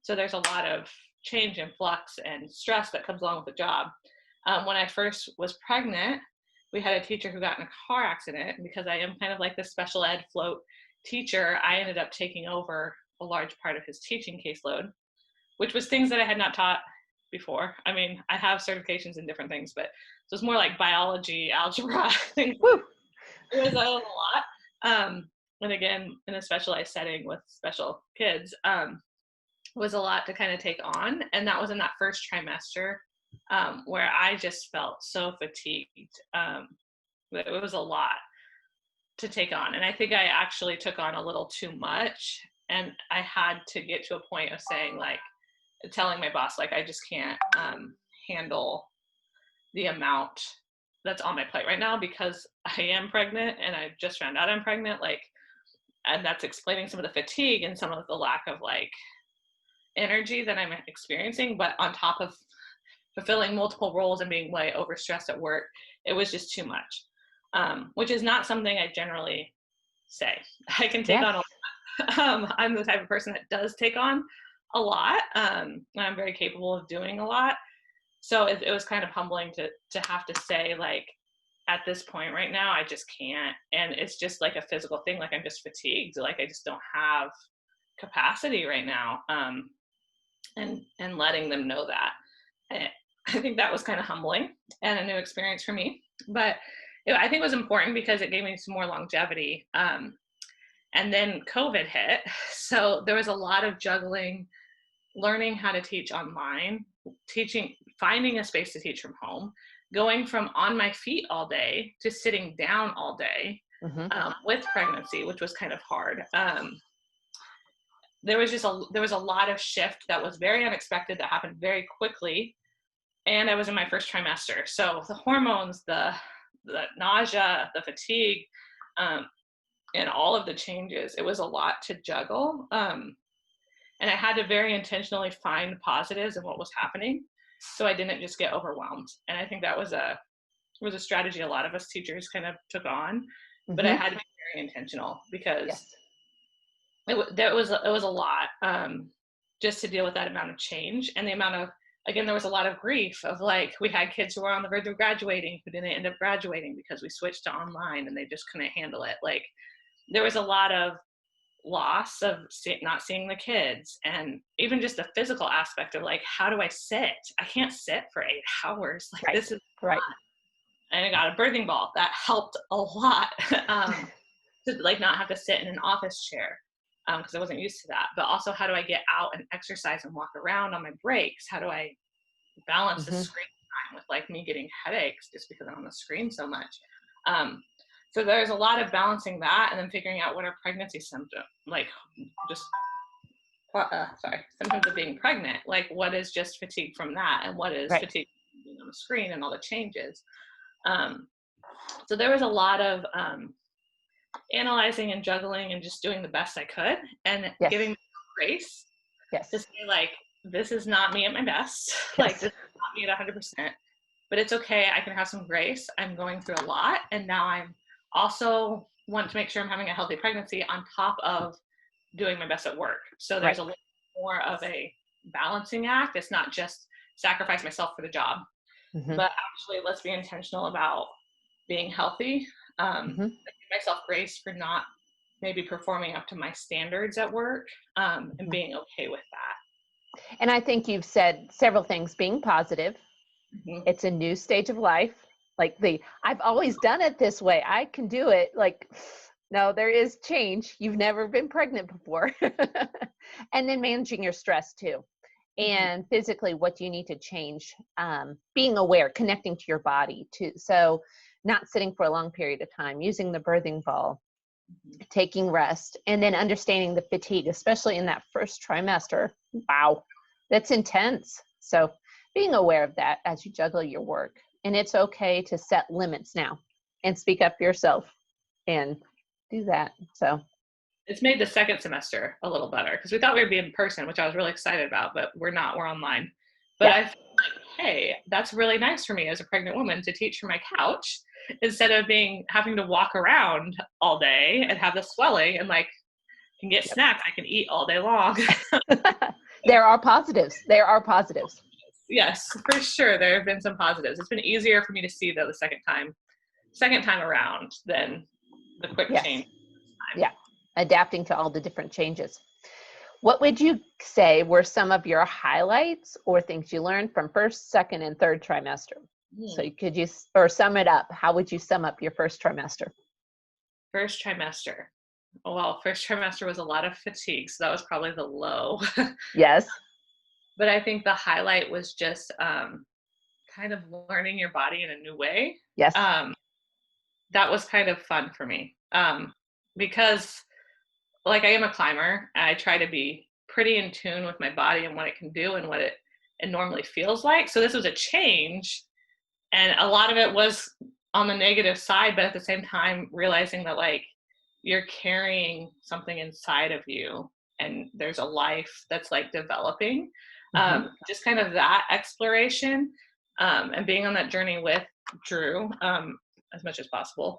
So there's a lot of change and flux and stress that comes along with the job. When I first was pregnant, we had a teacher who got in a car accident, and because I am kind of like the special ed float teacher, I ended up taking over a large part of his teaching caseload, which was things that I had not taught before. I mean, I have certifications in different things, but so it's more like biology, algebra, things. It was a lot. And again, in a specialized setting with special kids, was a lot to kind of take on. And that was in that first trimester, where I just felt so fatigued. It was a lot to take on. And I think I actually took on a little too much. And I had to get to a point of saying, like, telling my boss, like, I just can't handle the amount that's on my plate right now, because I am pregnant and I just found out I'm pregnant. Like, and that's explaining some of the fatigue and some of the lack of like energy that I'm experiencing. But on top of fulfilling multiple roles and being way overstressed at work, it was just too much, which is not something I generally say. I can take Yes. on a lot. I'm the type of person that does take on a lot. I'm very capable of doing a lot. So it was kind of humbling to have to say, like, at this point right now, I just can't. And it's just like a physical thing. Like, I'm just fatigued. Like, I just don't have capacity right now. And letting them know that. I think that was kind of humbling and a new experience for me. But I think it was important because it gave me some more longevity. And then COVID hit. So there was a lot of juggling, learning how to teach online, finding a space to teach from home, going from on my feet all day to sitting down all day with pregnancy, which was kind of hard. There was a lot of shift that was very unexpected that happened very quickly. And I was in my first trimester. So the hormones, the nausea, the fatigue, and all of the changes, it was a lot to juggle. And I had to very intentionally find positives in what was happening, so I didn't just get overwhelmed. And I think that was a strategy a lot of us teachers kind of took on, but I had to be very intentional because it was a lot, just to deal with that amount of change and the amount of, again, there was a lot of grief of, like, we had kids who were on the verge of graduating who didn't end up graduating because we switched to online and they just couldn't handle it. Like, there was a lot of loss of not seeing the kids, and even just the physical aspect of, like, how do I sit? I can't sit for 8 hours. Like, this is right. And I got a birthing ball that helped a lot, to, like, not have to sit in an office chair, because I wasn't used to that. But also, how do I get out and exercise and walk around on my breaks? How do I balance the screen time with, like, me getting headaches just because I'm on the screen so much? So there's a lot of balancing that, and then figuring out what are pregnancy symptoms, like, just symptoms of being pregnant. Like, what is just fatigue from that, and what is fatigue from being on the screen and all the changes. So there was a lot of analyzing and juggling and just doing the best I could, and giving myself grace to say, like, this is not me at my best. Like, this is not me at 100%, but it's okay. I can have some grace. I'm going through a lot, and now I'm also want to make sure I'm having a healthy pregnancy on top of doing my best at work. So there's a little more of a balancing act. It's not just sacrifice myself for the job, but actually, let's be intentional about being healthy. Give myself grace for not maybe performing up to my standards at work, and being okay with that. And I think you've said several things. Being positive. It's a new stage of life. Like, I've always done it this way, I can do it. Like, no, there is change. You've never been pregnant before. And then managing your stress too. And physically, what do you need to change? Being aware, connecting to your body too. So not sitting for a long period of time, using the birthing ball, taking rest, and then understanding the fatigue, especially in that first trimester. Wow, that's intense. So being aware of that as you juggle your work. And it's okay to set limits now and speak up for yourself and do that. So it's made the second semester a little better, because we thought we would be in person, which I was really excited about, but we're not. We're online. But I feel like, hey, that's really nice for me as a pregnant woman to teach from my couch instead of having to walk around all day and have the swelling, and, like, can get snacks I can eat all day long. There are positives. There are positives. Yes, for sure. There have been some positives. It's been easier for me to see, though, the second time around than the quick change. Yeah, adapting to all the different changes. What would you say were some of your highlights or things you learned from first, second, and third trimester? So or sum it up. How would you sum up your first trimester? First trimester. Well, first trimester was a lot of fatigue, so that was probably the low. Yes. But I think the highlight was just kind of learning your body in a new way. Yes. That was kind of fun for me, because, like, I am a climber. I try to be pretty in tune with my body and what it can do and what it normally feels like. So this was a change, and a lot of it was on the negative side, but at the same time realizing that, like, you're carrying something inside of you, and there's a life that's, like, developing. Just kind of that exploration, and being on that journey with Drew, as much as possible.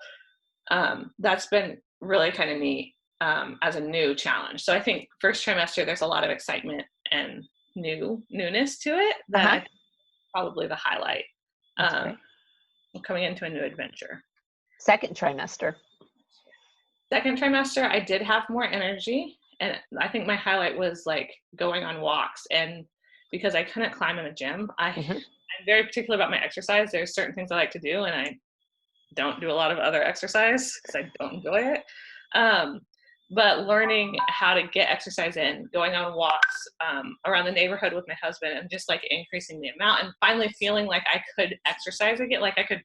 That's been really kind of neat as a new challenge. So I think first trimester, there's a lot of excitement and newness to it that I think is probably the highlight. Coming into a new adventure. Second trimester. Second trimester, I did have more energy, and I think my highlight was like going on walks. And because I couldn't climb in a gym, I'm very particular about my exercise. There's certain things I like to do, and I don't do a lot of other exercise because I don't enjoy it. But learning how to get exercise in, going on walks around the neighborhood with my husband, and just like increasing the amount, and finally feeling like I could exercise again, like I could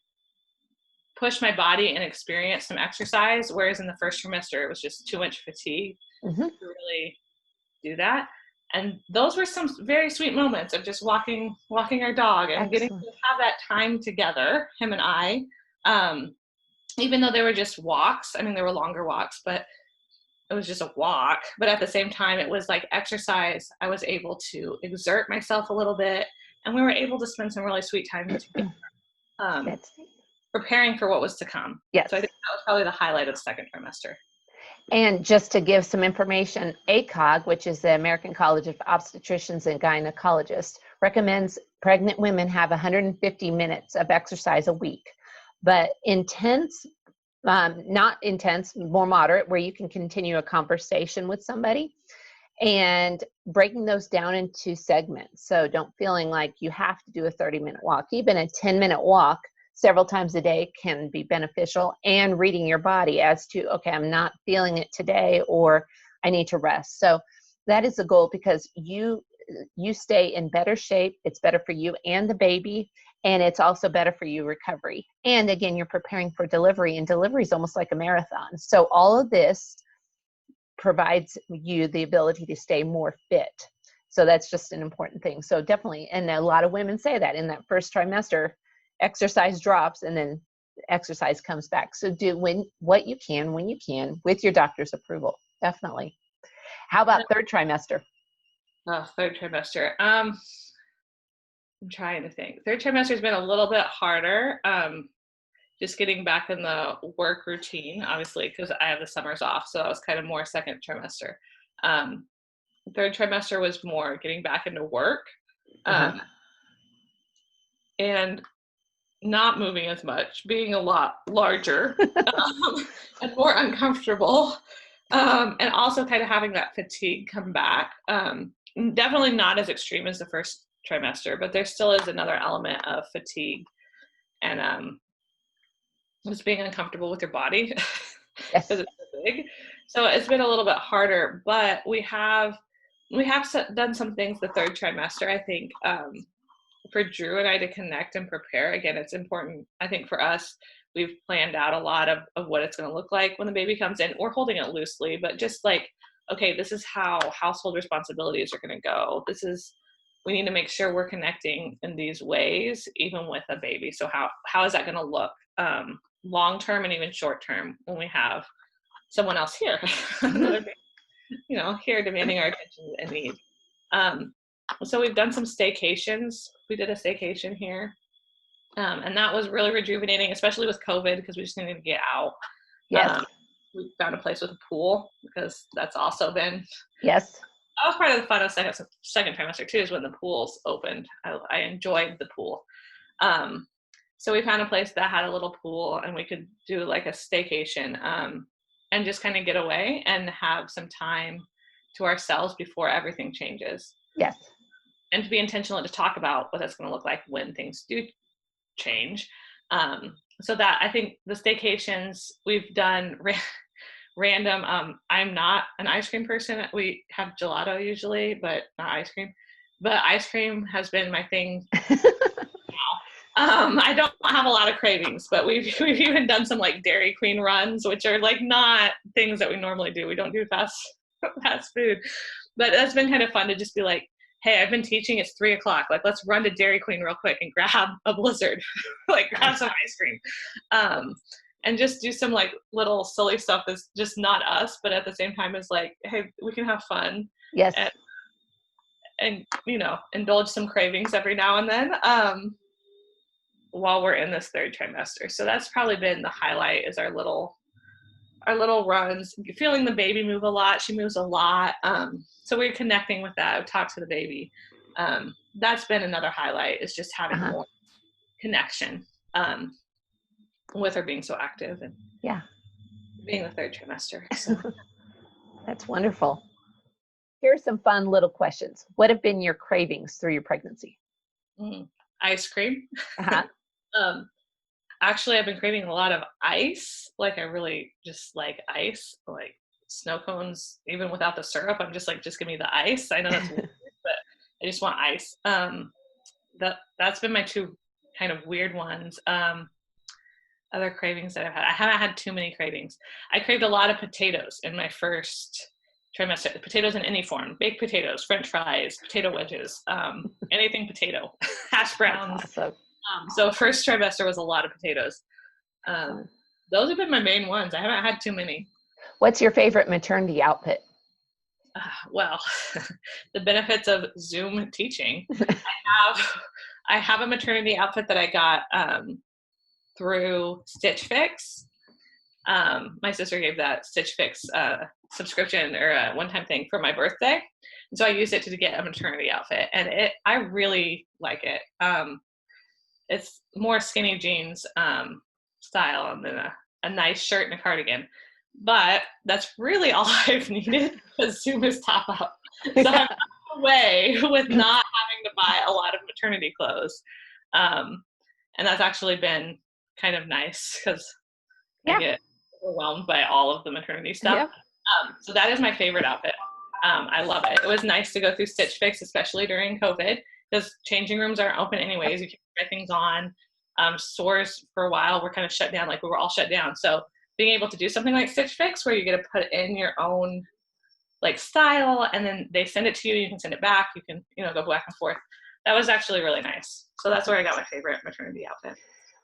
push my body and experience some exercise. Whereas in the first trimester, it was just too much fatigue to really do that. And those were some very sweet moments of just walking our dog and getting to have that time together, him and I. Even though they were just walks, I mean, they were longer walks, but it was just a walk. But at the same time, it was like exercise. I was able to exert myself a little bit, and we were able to spend some really sweet time together, preparing for what was to come. Yes. So I think that was probably the highlight of the second trimester. And just to give some information, ACOG, which is the American College of Obstetricians and Gynecologists, recommends pregnant women have 150 minutes of exercise a week. But intense, not intense, more moderate, where you can continue a conversation with somebody, and breaking those down into segments. So don't feeling like you have to do a 30-minute walk. Even a 10-minute walk several times a day can be beneficial, and reading your body as to, okay, I'm not feeling it today, or I need to rest. So that is the goal, because you stay in better shape. It's better for you and the baby, and it's also better for you recovery. And again, you're preparing for delivery, and delivery is almost like a marathon. So all of this provides you the ability to stay more fit. So that's just an important thing. So definitely, and a lot of women say that in that first trimester, exercise drops and then exercise comes back. So do what you can when you can with your doctor's approval. Definitely. How about third trimester? Oh, third trimester. I'm trying to think. Third trimester has been a little bit harder. Just getting back in the work routine, obviously, because I have the summers off. So that was kind of more second trimester. Third trimester was more getting back into work. And not moving as much, being a lot larger and more uncomfortable, and also kind of having that fatigue come back. Definitely not as extreme as the first trimester, but there still is another element of fatigue and just being uncomfortable with your body because it's so big. So it's been a little bit harder, but we have done some things the third trimester, I think, for Drew and I to connect and prepare. Again, it's important, I think, for us. We've planned out a lot of what it's going to look like when the baby comes in. We're holding it loosely, but just like, okay, this is how household responsibilities are going to go. We need to make sure we're connecting in these ways, even with a baby. So how is that going to look long term and even short term when we have someone else here, another baby, here demanding our attention and need. So we've done some staycations. We did a staycation here. And that was really rejuvenating, especially with COVID, because we just needed to get out. Yes. We found a place with a pool, because that's also been. Yes. That was part of the fun of second trimester too, is when the pools opened. I enjoyed the pool. So we found a place that had a little pool, and we could do like a staycation, and just kind of get away and have some time to ourselves before everything changes. Yes. And to be intentional and to talk about what that's going to look like when things do change. So that, I think the staycations we've done random. I'm not an ice cream person. We have gelato usually, but not ice cream. But ice cream has been my thing now. I don't have a lot of cravings, but we've even done some like Dairy Queen runs, which are like not things that we normally do. We don't do fast food, but that's been kind of fun to just be like, hey, I've been teaching, it's 3:00. Like, let's run to Dairy Queen real quick and grab a Blizzard, like grab some ice cream. And just do some like little silly stuff that's just not us, but at the same time is like, hey, we can have fun. Yes. And indulge some cravings every now and then while we're in this third trimester. So that's probably been the highlight, is our little our little runs, feeling the baby move a lot. She moves a lot. So we're connecting with that. I talk to the baby. That's been another highlight, is just having more connection with her being so active and being the third trimester. So. That's wonderful. Here are some fun little questions. What have been your cravings through your pregnancy? Ice cream. Actually, I've been craving a lot of ice. Like, I really just like ice, like snow cones, even without the syrup. I'm just like, just give me the ice. I know that's weird, but I just want ice. That's been my two kind of weird ones. Other cravings that I've had. I haven't had too many cravings. I craved a lot of potatoes in my first trimester. Potatoes in any form, baked potatoes, French fries, potato wedges, anything potato, hash browns. Awesome. So first trimester was a lot of potatoes. Those have been my main ones. I haven't had too many. What's your favorite maternity outfit? Well, the benefits of Zoom teaching. I have a maternity outfit that I got through Stitch Fix. My sister gave that Stitch Fix subscription or a one-time thing for my birthday. And so I used it to get a maternity outfit, and I really like it. It's more skinny jeans style than a nice shirt and a cardigan. But that's really all I've needed, because Zoom is top up. So I'm away with not having to buy a lot of maternity clothes. And that's actually been kind of nice, because I get overwhelmed by all of the maternity stuff. So that is my favorite outfit. I love it. It was nice to go through Stitch Fix, especially during COVID, because changing rooms aren't open anyways. You can't try things on. Stores for a while were kind of shut down, like we were all shut down. So being able to do something like Stitch Fix, where you get to put in your own like style, and then they send it to you, you can send it back, you can, go back and forth. That was actually really nice. So that's where I got my favorite maternity outfit.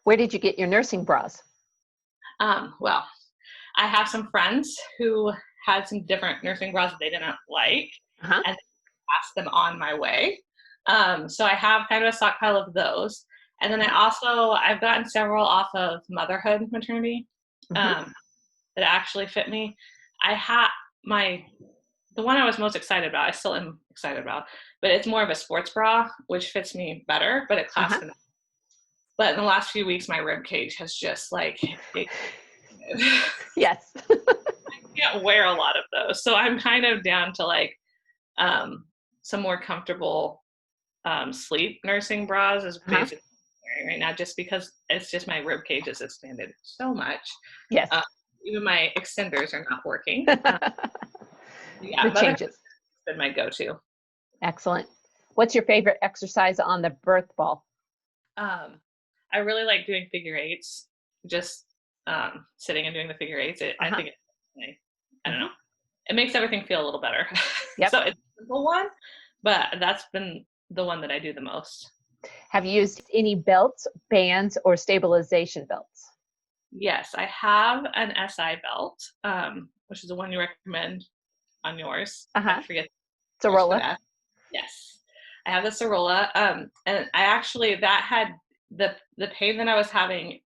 Where did you get your nursing bras? Well, I have some friends who had some different nursing bras that they didn't like, and passed them on my way. So I have kind of a stockpile of those. And then I've gotten several off of Motherhood Maternity that actually fit me. I had the one I was most excited about, I still am excited about, but it's more of a sports bra, which fits me better, but it clasps enough. But in the last few weeks, my rib cage has just yes. I can't wear a lot of those. So I'm kind of down to some more comfortable sleep nursing bras is basically wearing right now, just because it's just my rib cage has expanded so much. Yes. Even my extenders are not working. The changes. It's been my go-to. Excellent. What's your favorite exercise on the birth ball? I really like doing figure eights, just sitting and doing the figure eights. I think I don't know. It makes everything feel a little better. Yep. So it's a simple one, but that's been the one that I do the most. Have you used any belts, bands, or stabilization belts? Yes, I have an SI belt, which is the one you recommend on yours. I forget. Sorolla. Yes, I have the Sorolla, and I actually that had the pain that I was having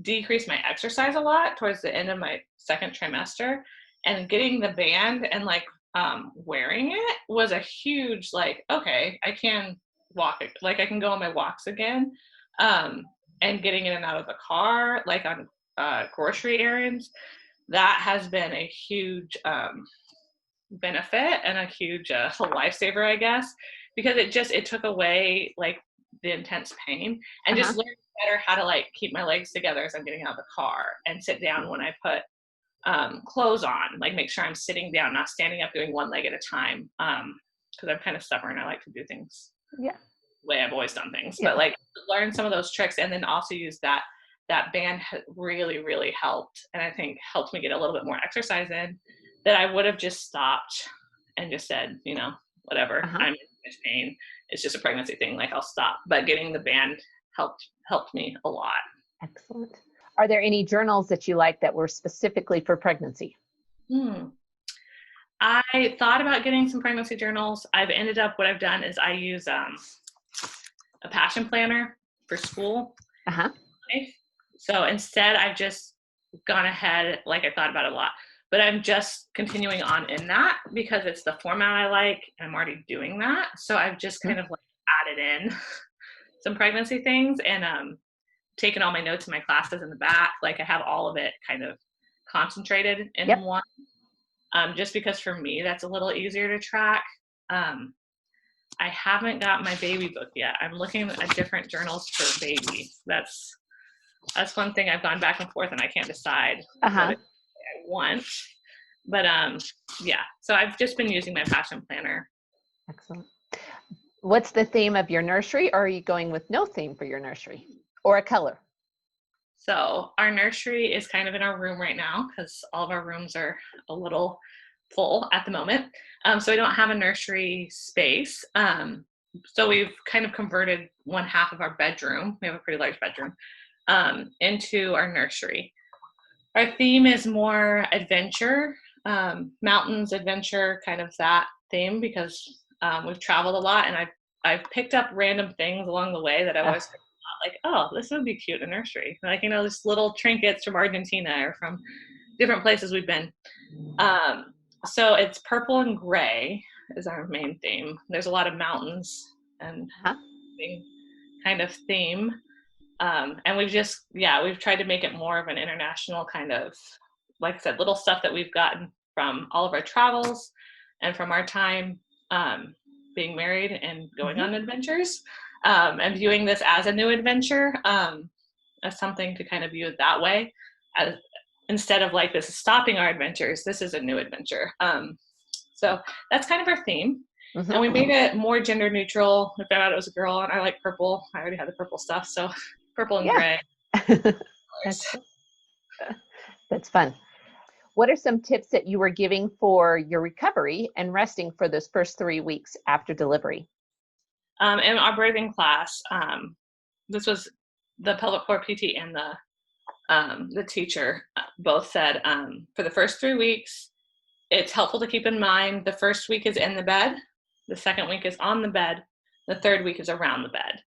decreased my exercise a lot towards the end of my second trimester, and getting the band and wearing it was a huge okay, I can walk, I can go on my walks again, and getting in and out of the car, on grocery errands. That has been a huge benefit and a huge lifesaver, I guess, because it took away the intense pain, and just learned better how to keep my legs together as I'm getting out of the car, and sit down when I put clothes on, make sure I'm sitting down, not standing up, doing one leg at a time, because I'm kind of stubborn. I like to do things the way I've always done things, but learn some of those tricks, and then also use that band really, really helped, and I think helped me get a little bit more exercise in, that I would have just stopped and just said, whatever, I'm in this pain, it's just a pregnancy thing, I'll stop. But getting the band helped me a lot. Excellent. Are there any journals that you like that were specifically for pregnancy? I thought about getting some pregnancy journals. What I've done is I use a passion planner for school. So instead I've just gone ahead, like I thought about it a lot, but I'm just continuing on in that because it's the format I like, and I'm already doing that. So I've just kind of like added in some pregnancy things, and taken all my notes in my classes in the back. Like I have all of it kind of concentrated in Yep. one, just because for me, that's a little easier to track. I haven't got my baby book yet. I'm looking at different journals for baby. That's one thing I've gone back and forth, and I can't decide what I want. But yeah, so I've just been using my passion planner. Excellent. What's the theme of your nursery, or are you going with no theme for your nursery, or a color? So our nursery is kind of in our room right now because all of our rooms are a little full at the moment. So we don't have a nursery space. So we've kind of converted one half of our bedroom. We have a pretty large bedroom, into our nursery. Our theme is more adventure, mountains, adventure, kind of that theme, because we've traveled a lot, and I've picked up random things along the way that I was like, oh, this would be cute in a nursery. Like, just little trinkets from Argentina or from different places we've been. So it's purple and gray is our main theme. There's a lot of mountains and kind of theme. And we've tried to make it more of an international kind of, like I said, little stuff that we've gotten from all of our travels and from our time being married and going on adventures, and viewing this as a new adventure, as something to kind of view it that way, as instead of like this is stopping our adventures, this is a new adventure. So that's kind of our theme. And we made it more gender neutral. We found out it was a girl, and I like purple. I already had the purple stuff, so purple and gray. That's fun. What are some tips that you were giving for your recovery and resting for those first 3 weeks after delivery? In our birthing class, this was the pelvic floor PT and the teacher both said, for the first 3 weeks, it's helpful to keep in mind the first week is in the bed, the second week is on the bed, the third week is around the bed.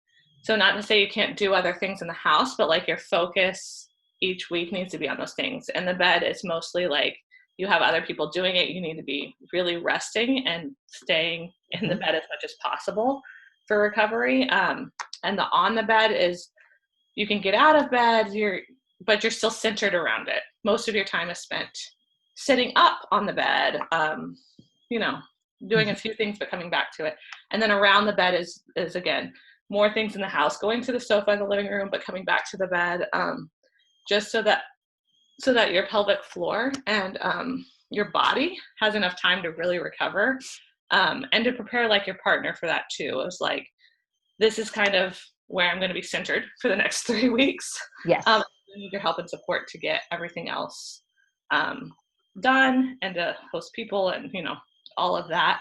So not to say you can't do other things in the house, but like your focus each week needs to be on those things. And the bed is mostly like you have other people doing it. You need to be really resting and staying in the bed as much as possible for recovery. And the on the bed is you can get out of bed, but you're still centered around it. Most of your time is spent sitting up on the bed, doing a few things, but coming back to it. And then around the bed is again, more things in the house, going to the sofa in the living room, but coming back to the bed, just so that your pelvic floor and your body has enough time to really recover, and to prepare like your partner for that too. It was like, this is kind of where I'm going to be centered for the next 3 weeks. Yes. I need your help and support to get everything else done, and to host people and all of that.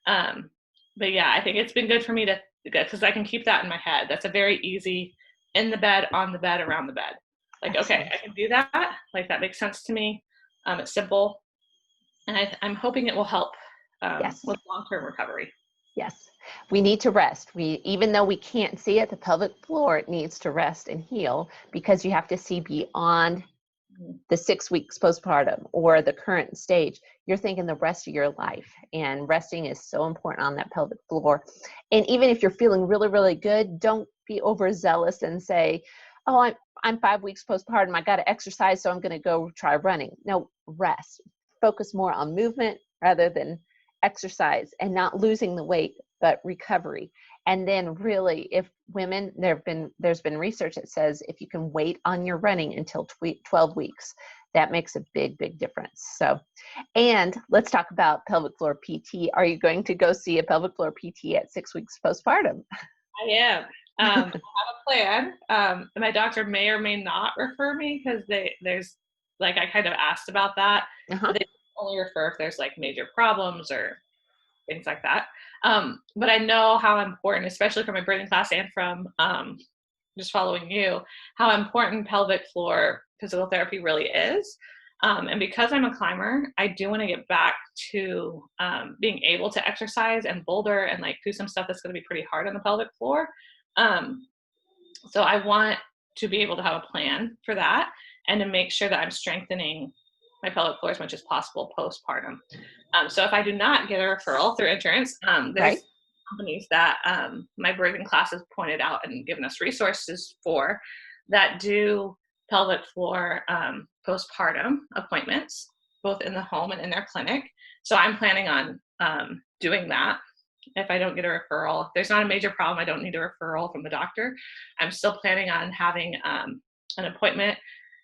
But yeah, I think it's been good for me to, because I can keep that in my head. That's a very easy in the bed, on the bed, around the bed. Like, okay, I can do that. Like, that makes sense to me. It's simple. And I'm hoping it will help with long-term recovery. Yes. We need to rest. Even though we can't see it, the pelvic floor needs to rest and heal, because you have to see beyond the 6 weeks postpartum or the current stage. You're thinking the rest of your life, and resting is so important on that pelvic floor. And even if you're feeling really, really good, don't be overzealous and say, oh, I'm 5 weeks postpartum, I got to exercise, so I'm going to go try running. No, rest. Focus more on movement rather than exercise, and not losing the weight, but recovery. And then really, if women, there's been research that says if you can wait on your running until 12 weeks, that makes a big, big difference. So, and let's talk about pelvic floor PT. Are you going to go see a pelvic floor PT at 6 weeks postpartum? I am. I have a plan. My doctor may or may not refer me, because there's like, I kind of asked about that. But they only refer if there's like major problems or things like that. But I know how important, especially from my birthing class and from just following you, how important pelvic floor physical therapy really is. And because I'm a climber, I do want to get back to being able to exercise and boulder and like do some stuff that's going to be pretty hard on the pelvic floor. So I want to be able to have a plan for that and to make sure that I'm strengthening my pelvic floor as much as possible postpartum. So if I do not get a referral through insurance, there's companies that my birthing class has pointed out and given us resources for that do pelvic floor postpartum appointments, both in the home and in their clinic. So I'm planning on doing that. If I don't get a referral, if there's not a major problem, I don't need a referral from the doctor, I'm still planning on having an appointment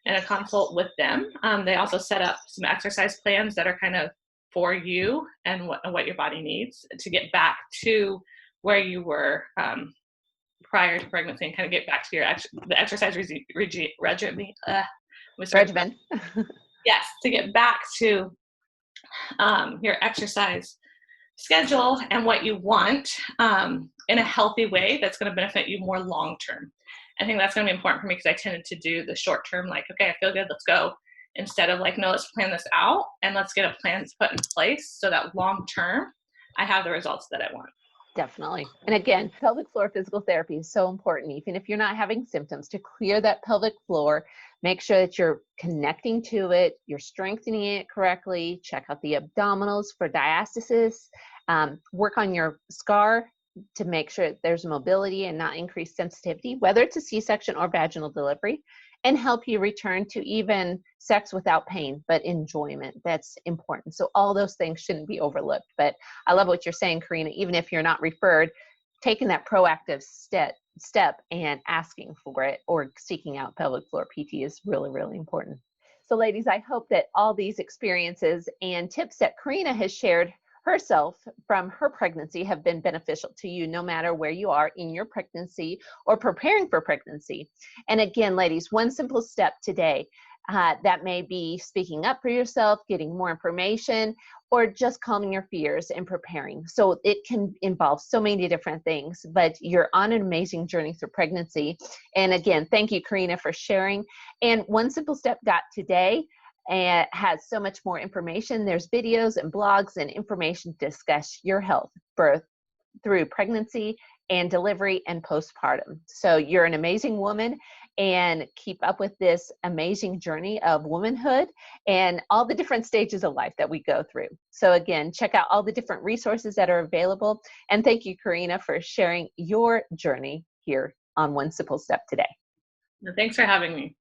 and a consult with them. They also set up some exercise plans that are kind of for you and what your body needs to get back to where you were prior to pregnancy, and kind of get back to the exercise regimen. Regimen. Yes, to get back to your exercise schedule and what you want in a healthy way that's going to benefit you more long term. I think that's going to be important for me because I tended to do the short term, like, okay, I feel good, let's go, instead of like, no, let's plan this out and let's get a plan put in place so that long term I have the results that I want. Definitely. And again, pelvic floor physical therapy is so important, even if you're not having symptoms, to clear that pelvic floor. Make sure that you're connecting to it, you're strengthening it correctly, check out the abdominals for diastasis, work on your scar to make sure that there's mobility and not increased sensitivity, whether it's a C-section or vaginal delivery, and help you return to even sex without pain, but enjoyment. That's important. So all those things shouldn't be overlooked. But I love what you're saying, Karena, even if you're not referred, taking that proactive step and asking for it or seeking out pelvic floor PT is really, really important. So ladies, I hope that all these experiences and tips that Karena has shared herself from her pregnancy have been beneficial to you, no matter where you are in your pregnancy or preparing for pregnancy. And again, ladies, one simple step today, that may be speaking up for yourself, getting more information, or just calming your fears and preparing. So it can involve so many different things, but you're on an amazing journey through pregnancy. And again, thank you, Karena, for sharing. And One Simple Step got today and has so much more information. There's videos and blogs and information to discuss your health, birth, through pregnancy and delivery and postpartum. So you're an amazing woman, and keep up with this amazing journey of womanhood and all the different stages of life that we go through. So again, check out all the different resources that are available. And thank you, Karena, for sharing your journey here on One Simple Step today. Thanks for having me.